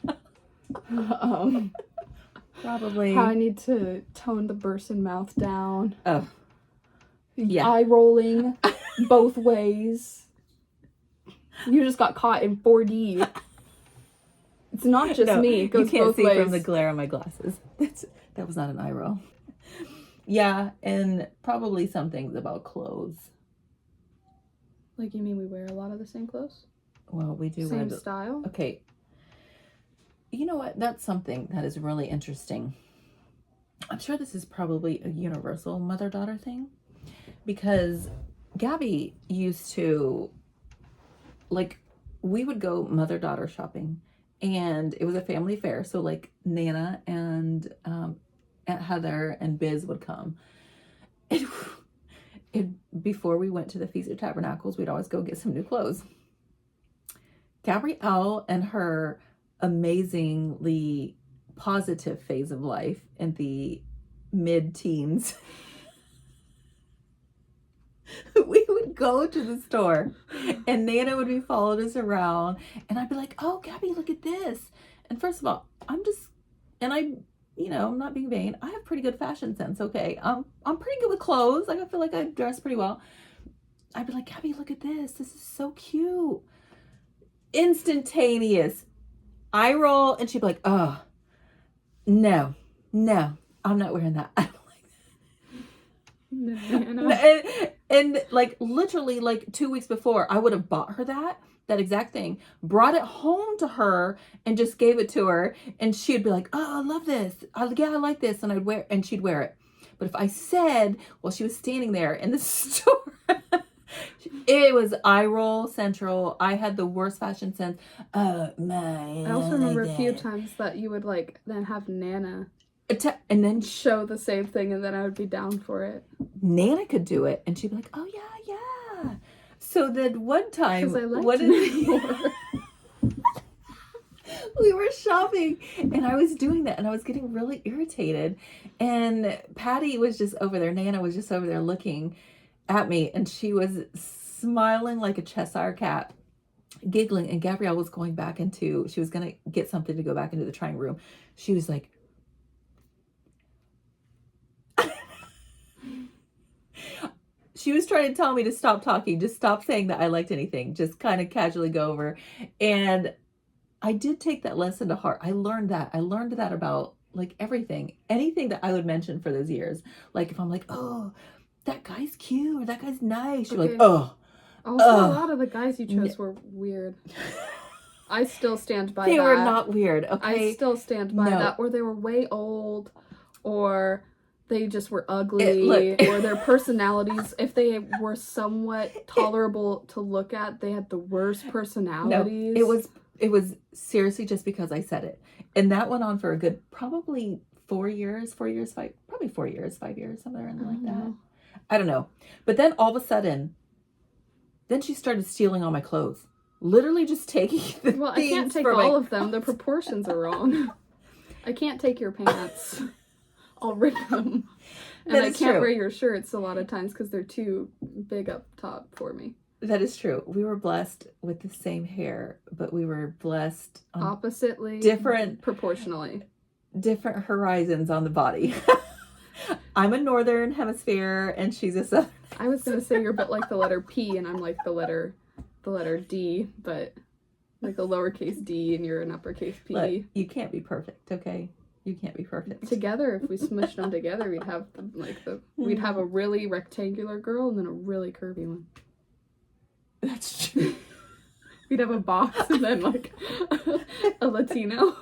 Probably. How I need to tone the bursin mouth down. Oh. Yeah. Eye rolling both ways. You just got caught in 4D. It's not just me. It goes you can't both see ways. from the glare on my glasses. That was not an eye roll. Yeah, and probably some things about clothes. Like, you mean we wear a lot of the same clothes? Well, we do. Same style? Okay. You know what? That's something that is really interesting. I'm sure this is probably a universal mother-daughter thing. Because Gabby used to, like, we would go mother-daughter shopping. And it was a family fair. So, like, Nana and Aunt Heather and Biz would come. Before we went to the Feast of Tabernacles, we'd always go get some new clothes. Gabrielle and her amazingly positive phase of life in the mid-teens, we would go to the store and Nana would be following us around and I'd be like, oh, Gabby, look at this. And first of all, I'm not being vain. I have pretty good fashion sense, okay? I'm pretty good with clothes. Like, I feel like I dress pretty well. I'd be like, Gabby, look at this. This is so cute. Instantaneous eye roll. And she'd be like, oh, no, I'm not wearing that. I don't like that. And like, literally, like 2 weeks before, I would have bought her that exact thing, brought it home to her and just gave it to her. And she'd be like, oh, I love this. I like this. And she'd wear it. But if I said, while she was standing there in the store, it was eye roll central. I had the worst fashion sense. I also remember a few times that you would like then have Nana and then show the same thing, and then I would be down for it. Nana could do it, and she'd be like, "Oh yeah." So then one time, what is we were shopping, and I was doing that, and I was getting really irritated, and Patty was just over there. Nana was just over there looking at me, and she was smiling like a Cheshire cat, giggling, and Gabrielle was going back into, she was going to get something to go back into the trying room. She was like, she was trying to tell me to stop talking, just stop saying that I liked anything, just kind of casually go over. And I did take that lesson to heart. I learned that about like everything, anything that I would mention for those years. Like if I'm like, oh, that guy's cute or that guy's nice, you're like, oh. Also, a lot of the guys you chose were weird. I still stand by that. They were not weird, okay? I still stand by that. Or they were way old, or they just were ugly, or their personalities, if they were somewhat tolerable to look at, they had the worst personalities. No, it was seriously just because I said it. And that went on for a good, probably 5 years, somewhere like that. I don't know. But then all of a sudden, then she started stealing all my clothes. Literally just taking the things. Well, I can't take all of them. The proportions are wrong. I can't take your pants. I'll rip them. And I can't wear your shirts a lot of times because they're too big up top for me. That is true. We were blessed with the same hair, but we were blessed oppositely, proportionally. Different horizons on the body. I'm a northern hemisphere and she's a southern. I was going to say you're a bit like the letter P and I'm like the letter D, but like a lowercase d and you're an uppercase P. Look, you can't be perfect, okay? You can't be perfect. Together, if we smushed them together, we'd have we'd have a really rectangular girl and then a really curvy one. That's true. We'd have a box and then like a Latino.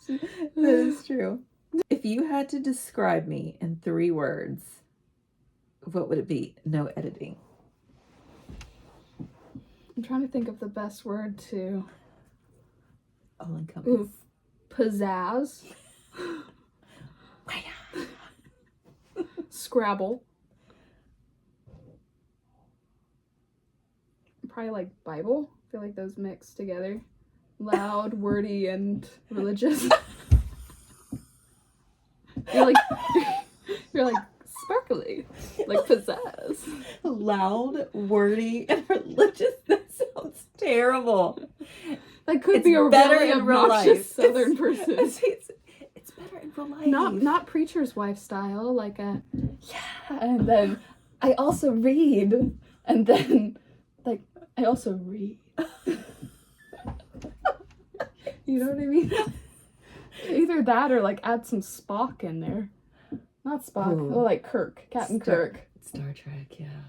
That is true. If you had to describe me in 3 words, what would it be? No editing. I'm trying to think of the best word to... All encompass. Pizzazz. Scrabble. Probably like Bible. I feel like those mix together. Loud, wordy, and religious. You're like sparkly, like pizzazz. Loud, wordy, and religious. That sounds terrible. That could be a better really in real obnoxious life. Southern person. It's better in real life. Not preacher's wife style, like a and then I also read, and then like I also read. You know what I mean? Either that or like add some Spock in there. Not Spock, Ooh. oh, like Kirk, Captain Kirk. Star Trek, yeah.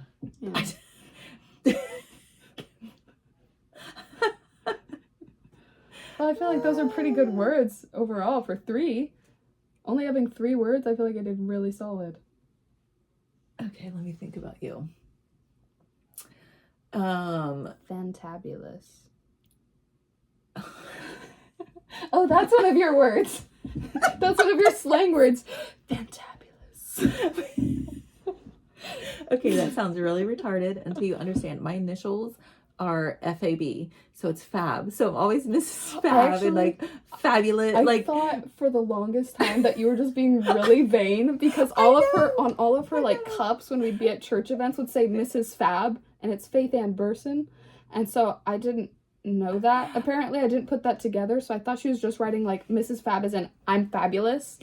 Well, I feel like those are pretty good words overall for 3. Only having 3 words, I feel like I did really solid. Okay, let me think about you. Fantabulous. Oh, that's one of your words. That's one of your slang words. Fantabulous. Okay, that sounds really retarded until you understand. My initials are FAB, so it's Fab. So I'm always Mrs. Fab and like fabulous. I thought for the longest time that you were just being really vain because all of her like cups when we'd be at church events would say Mrs. Fab and it's Faith Ann Burson, and so I didn't know that. Apparently, I didn't put that together, so I thought she was just writing like Mrs. Fab as in I'm fabulous,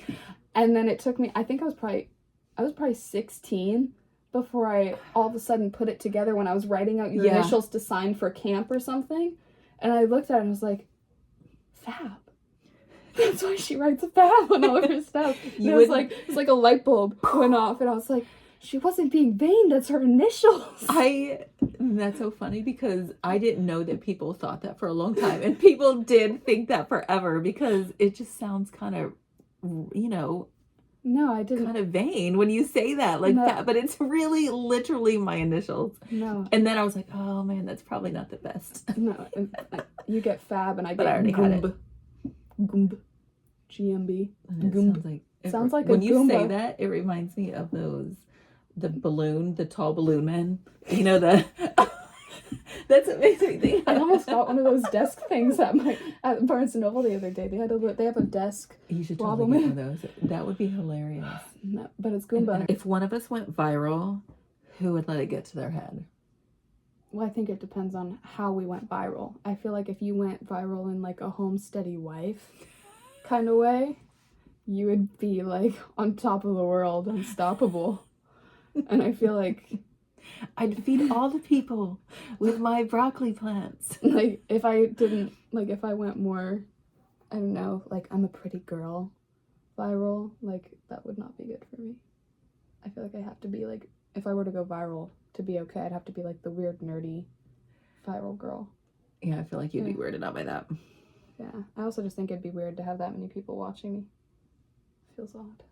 and then it took me. I think I was probably 16 before I all of a sudden put it together when I was writing out your initials to sign for camp or something. And I looked at it and I was like, Fab. That's why she writes Fab on all of her stuff. And it was like a light bulb went off and I was like, she wasn't being vain, that's her initials. That's so funny because I didn't know that people thought that for a long time. And people did think that forever because it just sounds kind of, No, I didn't. Kind of vain when you say that like that, but it's really literally my initials. No. And then I was like, oh man, that's probably not the best. No, you get Fab and I get Goomb. Goomb. GMB. Goomb. Sounds like when a you Goomba. say that, it reminds me of the tall balloon men. You know that's what makes me think. I almost got one of those desk things at Barnes & Noble the other day. They have a desk. You should totally get one of those. That would be hilarious. No, but it's Goomba. And if one of us went viral, who would let it get to their head? Well, I think it depends on how we went viral. I feel like if you went viral in like a homesteady wife kind of way, you would be like on top of the world, unstoppable. And I feel like I'd feed all the people with my broccoli plants. Like, if I went more, I don't know, like, I'm a pretty girl viral, like, that would not be good for me. I feel like I have to be, like, if I were to go viral to be okay, I'd have to be, like, the weird, nerdy viral girl. Yeah, I feel like you'd be weirded out by that. Yeah. I also just think it'd be weird to have that many people watching me. Feels odd.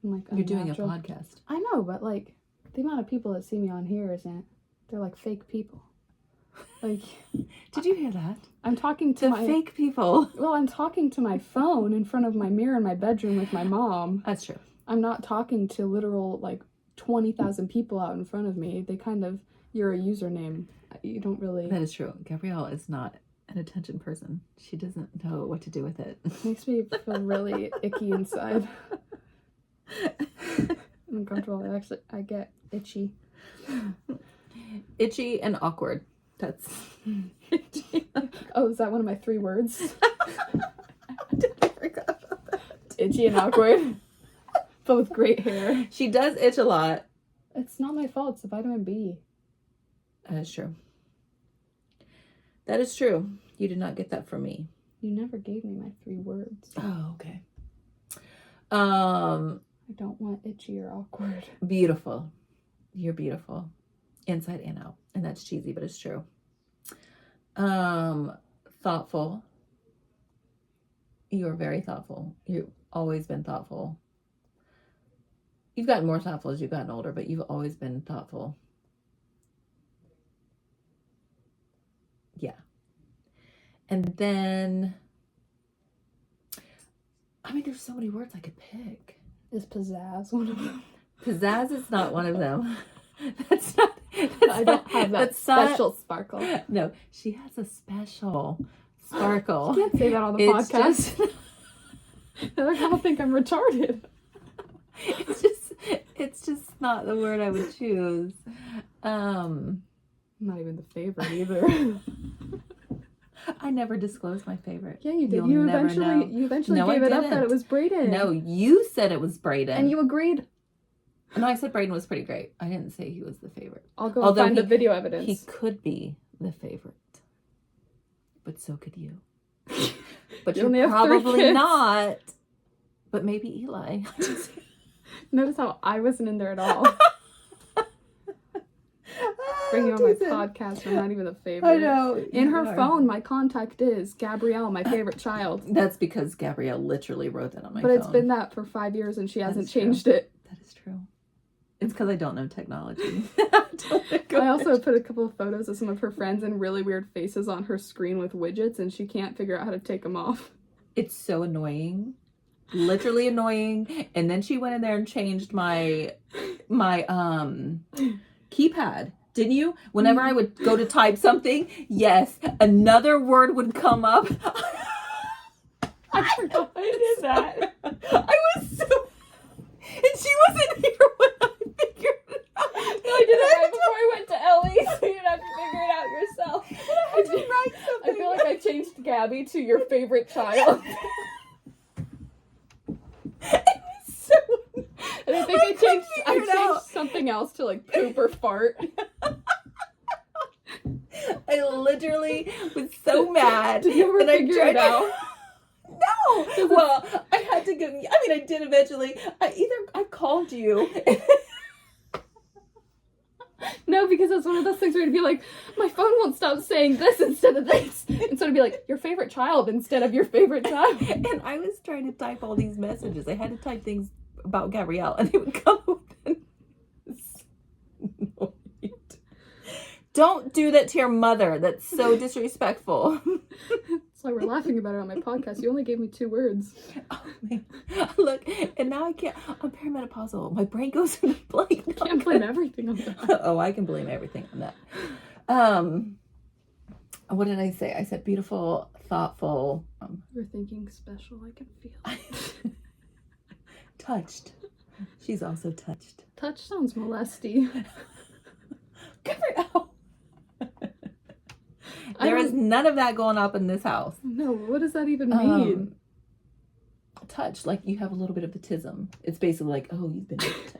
And, like, you're doing a podcast. I know, but, like, the amount of people that see me on here they're like fake people. Like, did you hear that? I'm talking to fake people. Well, I'm talking to my phone in front of my mirror in my bedroom with my mom. That's true. I'm not talking to literal, like, 20,000 people out in front of me. You're a username. You don't really... That is true. Gabrielle is not an attention person. She doesn't know what to do with it. Makes me feel really icky inside. Uncomfortable. I get itchy. Itchy and awkward. That's itchy. Oh, is that one of my 3 words? I forgot about that. Itchy and awkward. But with great hair. She does itch a lot. It's not my fault. It's the vitamin B. That is true. That is true. You did not get that from me. You never gave me my 3 words. Oh, okay. I don't want itchy or awkward. Beautiful. You're beautiful. Inside and out. And that's cheesy, but it's true. Thoughtful. You're very thoughtful. You've always been thoughtful. You've gotten more thoughtful as you've gotten older, but you've always been thoughtful. And then, I mean, there's so many words I could pick. Is pizzazz one of them? Pizzazz is not one of them. That's not. I don't have that special sparkle. No, she has a special sparkle. You can't say that on the podcast. They're gonna think I'm retarded. It's just not the word I would choose. Not even the favorite either. I never disclosed my favorite. Yeah, you did. You'll You never eventually know. gave it up that it was Brayden. No, you said it was Brayden. And you agreed. No, I said Brayden was pretty great. I didn't say he was the favorite. I'll go and find the video evidence. He could be the favorite. But so could you. But You only you're have 3 probably kids. not. But maybe Eli. Notice how I wasn't in there at all. Bring you on my podcast. I'm not even the favorite. I know. In her phone, my contact is Gabrielle, my favorite child. That's because Gabrielle literally wrote that on my phone. But it's been that for 5 years and she hasn't changed it. That is true. It's because I don't know technology. I also put a couple of photos of some of her friends and really weird faces on her screen with widgets, and she can't figure out how to take them off. It's so annoying. Literally annoying. And then she went in there and changed my keypad. Didn't you? Whenever I would go to type something, yes, another word would come up. I forgot I did that. I was so... And she wasn't here when I figured it out. No, I did it right before I went to Ellie's, so you didn't have to figure it out yourself. I had to write something. I feel like I changed Gabby to your favorite child. It was so... And I think I changed something else to like poop or fart. I literally was so mad. Did you ever figure it out? No. Well, I had to go. I mean, I did eventually. I called you. No, because it's one of those things where you'd be like, my phone won't stop saying this instead of this. And so it'd be like, your favorite child instead of your favorite child. And I was trying to type all these messages. I had to type things about Gabrielle, and it would come open. Don't do that to your mother. That's so disrespectful. That's why we're laughing about it on my podcast. You only gave me 2 words. Oh, man. Look, and now I can't. I'm perimenopausal. My brain goes into blank. You can't blame everything on that. Oh, I can blame everything on that. What did I say? I said beautiful, thoughtful. You're thinking special. I can feel it. Touched. She's also touched. Touch sounds molesty. Gabrielle. There is none of that going up in this house. No, what does that even mean? Touch, like you have a little bit of the tism. It's basically like, oh, you've been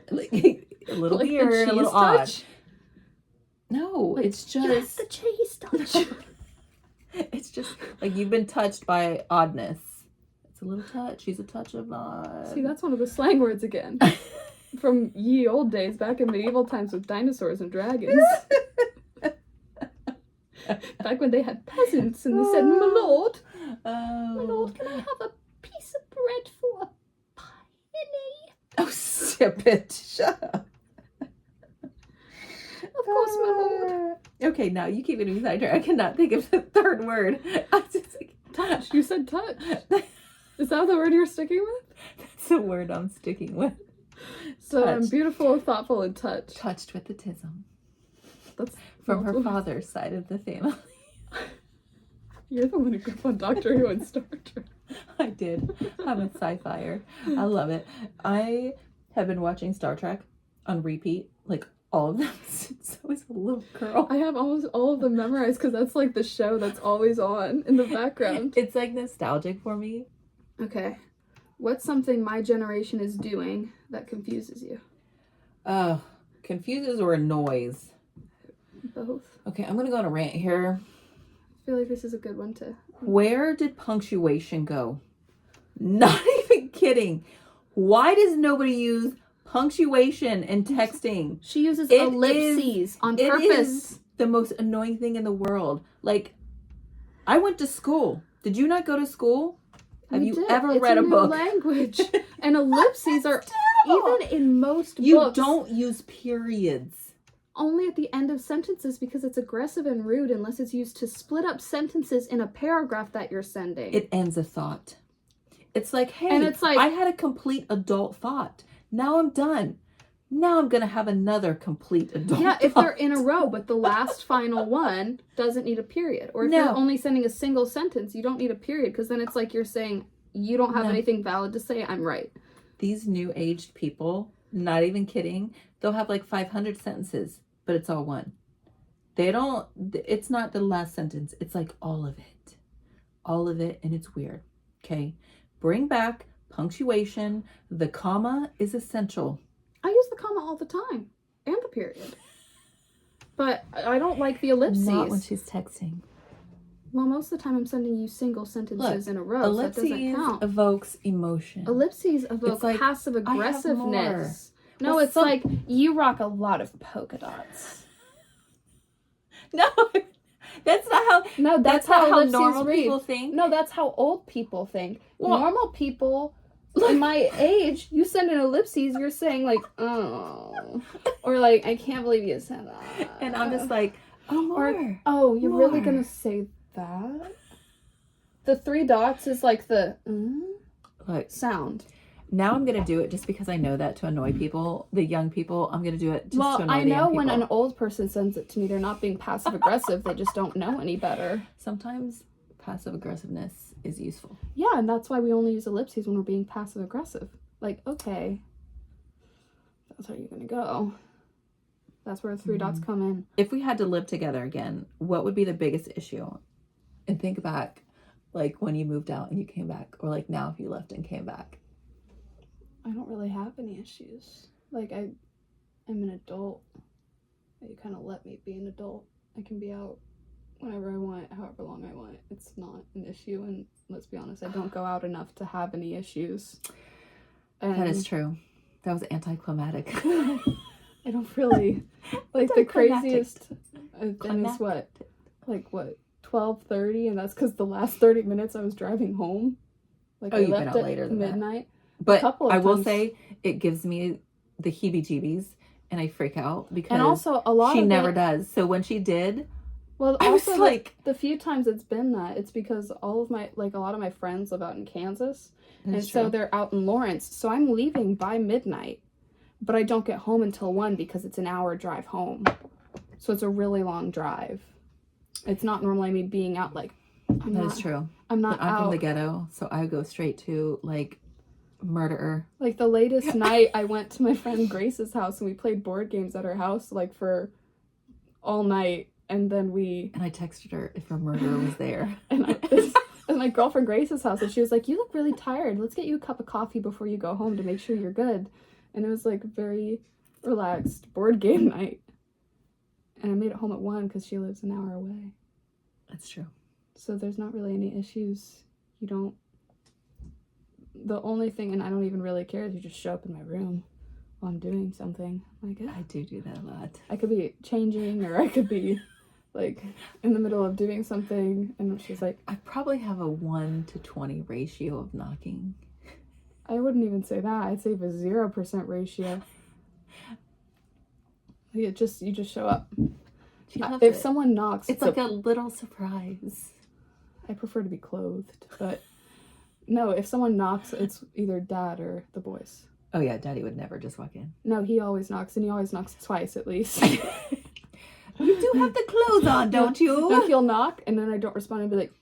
like a little like weird, a little touch? odd. No, Like, it's you have just the cheese touch. it's just like you've been touched by oddness. It's a little touch. She's a touch of odd. See, that's one of the slang words again. From ye old days, back in medieval times with dinosaurs and dragons. Back when they had peasants and they said, my lord, my lord, can I have a piece of bread for a penny? Oh, sip it. Shut up. Of course, my lord. Okay, now you keep getting me sidetracked. I cannot think of the third word. I just like, Touch. You said touch. Is that the word you're sticking with? That's the word I'm sticking with. So Touch. I'm beautiful, thoughtful, and touch. Touched with the tism. That's From her father's side of the family. You're the one who grew up on Doctor Who and Star Trek. I did. I'm a sci-fier. I love it. I have been watching Star Trek on repeat, like all of them since I was a little girl. I have almost all of them memorized because that's like the show that's always on in the background. It's like nostalgic for me. Okay. What's something my generation is doing that confuses you? Confuses or annoys? Both. Okay, I'm gonna go on a rant here. I feel like this is a good one to... Where did punctuation go? Not even kidding. Why does nobody use punctuation in texting? She uses ellipses on purpose. It is the most annoying thing in the world. Like, I went to school. Did you not go to school? Have you ever read a book? It's a new language. And ellipses are, even in most You books... don't use periods. only at the end of sentences because it's aggressive and rude unless it's used to split up sentences in a paragraph that you're sending. It ends a thought. It's like, hey, And it's like, I had a complete adult thought. Now I'm done. Now I'm going to have another complete adult thought. if they're in a row, but the last final one doesn't need a period. Or if you're only sending a single sentence, you don't need a period, because then it's like you're saying, you don't have anything valid to say, I'm right. These new aged people, not even kidding, they'll have like 500 sentences, but it's all one. It's not the last sentence. It's like all of it. All of it, and it's weird. Okay? Bring back punctuation. The comma is essential. I use the comma all the time, and the period. But I don't like the ellipses. Not when she's texting. Well, most of the time I'm sending you single sentences in a row, so that doesn't count. Evokes emotion. Ellipses evoke like, passive aggressiveness. No, Well, it's like, you rock a lot of polka dots. No, that's not how. No, that's how ellipses normal read. people think. No, that's how old people think. Well, normal people in my age, you send an ellipses, you're saying like, oh, or like, I can't believe you said that. And I'm just like, oh, more. Or, oh, you're really gonna say that? The 3 dots is like the sound. Now I'm gonna do it just because I know that to annoy people, the young people. I'm gonna do it just to annoy the young people. I know when an old person sends it to me, they're not being passive aggressive. They just don't know any better. Sometimes passive aggressiveness is useful. Yeah, and that's why we only use ellipses when we're being passive aggressive. Like, okay, that's how you're gonna go. That's where the 3 dots come in. If we had to live together again, what would be the biggest issue? And think back, like when you moved out and you came back, or like now if you left and came back. I don't really have any issues. Like, I'm an adult. You kind of let me be an adult. I can be out whenever I want, however long I want. It's not an issue, and let's be honest, I don't go out enough to have any issues. And that is true. That was anticlimactic. I don't really, like, the craziest I've been is what, 12:30, and that's because the last 30 minutes I was driving home. Like, I left at later than midnight. But I will say, it gives me the heebie-jeebies, and I freak out because and also a lot she never does. So when she did, well, I was also like, the few times it's been that, it's because all of my, like, a lot of my friends live out in Kansas, and so they're out in Lawrence. So I'm leaving by midnight, but I don't get home until 1 because it's an hour drive home. So it's a really long drive. It's not normally me being out like. That is true. I'm not. I'm from the ghetto, so I go straight to like murderer. Like the latest night, I went to my friend Grace's house and we played board games at her house like for all night, and then I texted her if her murderer was there. And it was my girlfriend Grace's house, and she was like, "You look really tired. Let's get you a cup of coffee before you go home to make sure you're good." And it was like very relaxed board game night. And I made it home at 1 because she lives an hour away. That's true. So there's not really any issues. The only thing, and I don't even really care, is you just show up in my room while I'm doing something. Like, I do that a lot. I could be changing, or I could be like in the middle of doing something, and she's like, I probably have a 1 to 20 ratio of knocking. I wouldn't even say that. I'd say a 0% ratio. You just show up. If someone knocks, it's like a little surprise. I prefer to be clothed, but no, if someone knocks, it's either Dad or the boys. Oh yeah, Daddy would never just walk in. No, he always knocks, and he always knocks twice at least. You do have the clothes on, don't you? No, he'll knock, and then I don't respond and be like,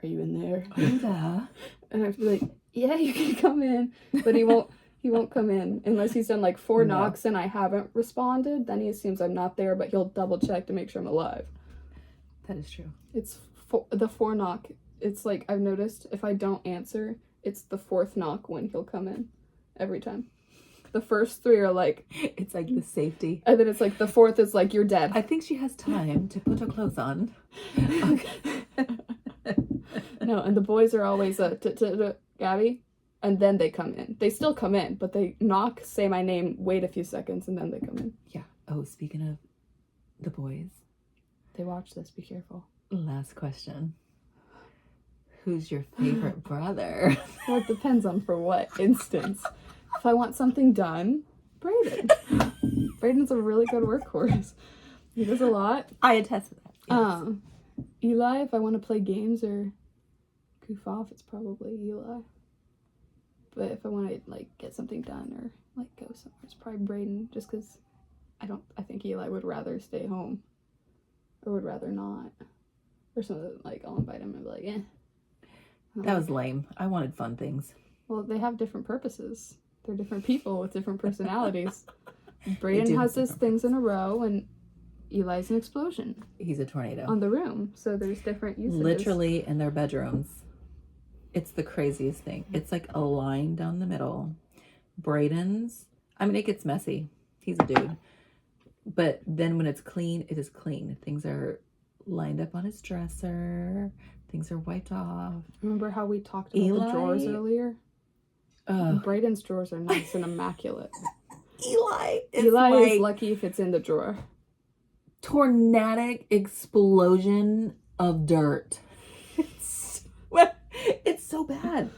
"Are you in there?" Yeah. And I have to be like, "Yeah, you can come in," but he won't. He won't come in unless he's done like 4 knocks and I haven't responded. Then he assumes I'm not there, but he'll double check to make sure I'm alive. That is true. It's the 4 knock. It's like, I've noticed if I don't answer, it's the 4th knock when he'll come in every time. The first 3 are like, it's like the safety. And then it's like the 4th is like, you're dead. I think she has time to put her clothes on. No, and the boys are always Gabby. And then they come in. They still come in, but they knock, say my name, wait a few seconds, and then they come in. Yeah. Oh, speaking of the boys. They watch this. Be careful. Last question. Who's your favorite brother? Well, it depends on for what instance. If I want something done, Brayden. Braden's a really good workhorse. He does a lot. I attest to that. Yes. Eli, if I want to play games or goof off, it's probably Eli. But if I want to like get something done or like go somewhere, it's probably Braden. Just because I think Eli would rather stay home, or would rather not, or something. Like I'll invite him and be like, eh. That was lame. I wanted fun things. Well, they have different purposes. They're different people with different personalities. Braden has his things in a row, and Eli's an explosion. He's a tornado. On the room. So there's different usages. Literally in their bedrooms. It's the craziest thing. It's like a line down the middle. Braden's, I mean, it gets messy. He's a dude. But then when it's clean, it is clean. Things are lined up on his dresser. Things are wiped off. Remember how we talked about the drawers earlier? Braden's drawers are nice and immaculate. Eli is lucky if it's in the drawer. Tornadic explosion of dirt. It's so bad.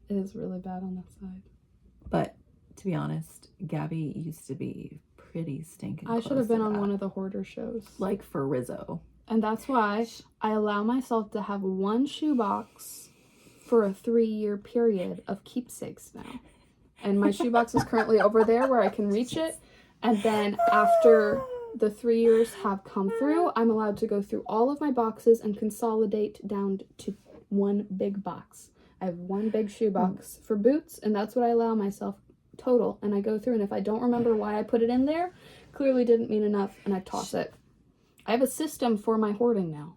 It is really bad on that side. But to be honest, Gabby used to be pretty stinking. I should have been on one of the hoarder shows. Like for Rizzo. And that's why I allow myself to have one shoebox for a 3-year period of keepsakes now. And my shoebox is currently over there where I can reach it. And then after the 3 years have come through, I'm allowed to go through all of my boxes and consolidate down to one big box. I have one big shoebox for boots, and that's what I allow myself total. And I go through, and if I don't remember why I put it in there, clearly didn't mean enough, and I toss it. I have a system for my hoarding now.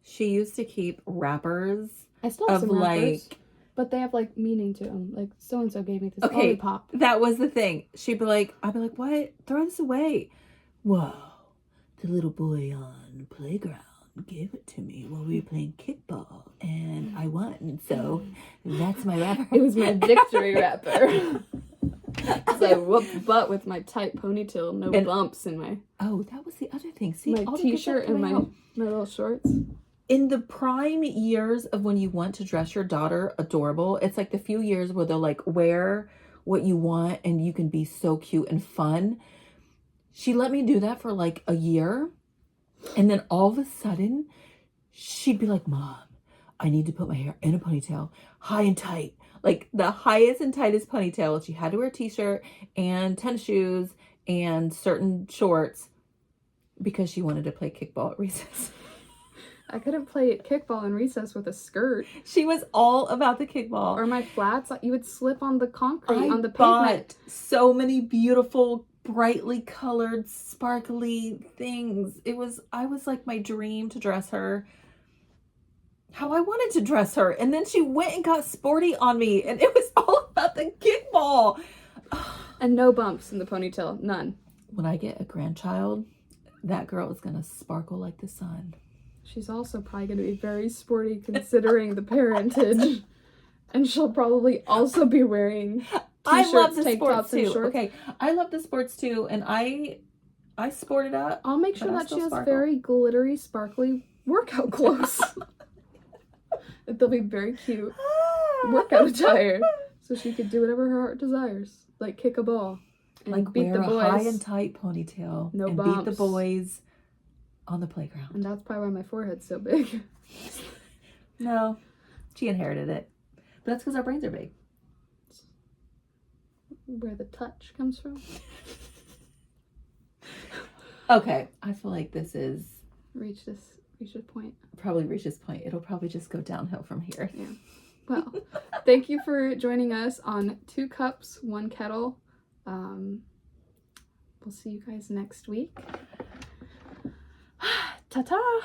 She used to keep wrappers. I still have some wrappers, but they have like meaning to them. Like so and so gave me this lollipop. That was the thing. I'd be like, what? Throw this away. Whoa, the little boy on the playground gave it to me while we were playing kickball, and I won. So that's my wrapper. It was my victory wrapper. Because I whooped butt with my tight ponytail, no bumps in my. Oh, that was the other thing. See, my t-shirt and my little shorts. In the prime years of when you want to dress your daughter adorable, it's like the few years where they'll like wear what you want and you can be so cute and fun. She let me do that for like a year. And then all of a sudden, she'd be like, Mom, I need to put my hair in a ponytail, high and tight. Like the highest and tightest ponytail. She had to wear a t-shirt and tennis shoes and certain shorts because she wanted to play kickball at recess. I couldn't play kickball in recess with a skirt. She was all about the kickball. Or my flats, you would slip on the concrete, on the Bought pavement. so many beautiful, brightly colored, sparkly things. I was like my dream to dress her how I wanted to dress her. And then she went and got sporty on me, and it was all about the kickball. And no bumps in the ponytail, none. When I get a grandchild, that girl is going to sparkle like the sun. She's also probably going to be very sporty considering the parentage. And she'll probably also be wearing t-shirts, I love the tank sports tops, too. and shorts. Okay, I love the sports too, and I sport it up. I'll make sure that she has very glittery, sparkly workout clothes. They'll be very cute workout attire, so she could do whatever her heart desires, like kick a ball, and like beat wear the boys. a high and tight ponytail, No and bumps. beat the boys on the playground. And that's probably why my forehead's so big. No, she inherited it, but that's because our brains are big. Where the touch comes from. Okay, I feel like this is Reach this point. probably reach this point. It'll probably just go downhill from here. Yeah. Well, thank you for joining us on 2 Cups, 1 Kettle. We'll see you guys next week. Ta-ta!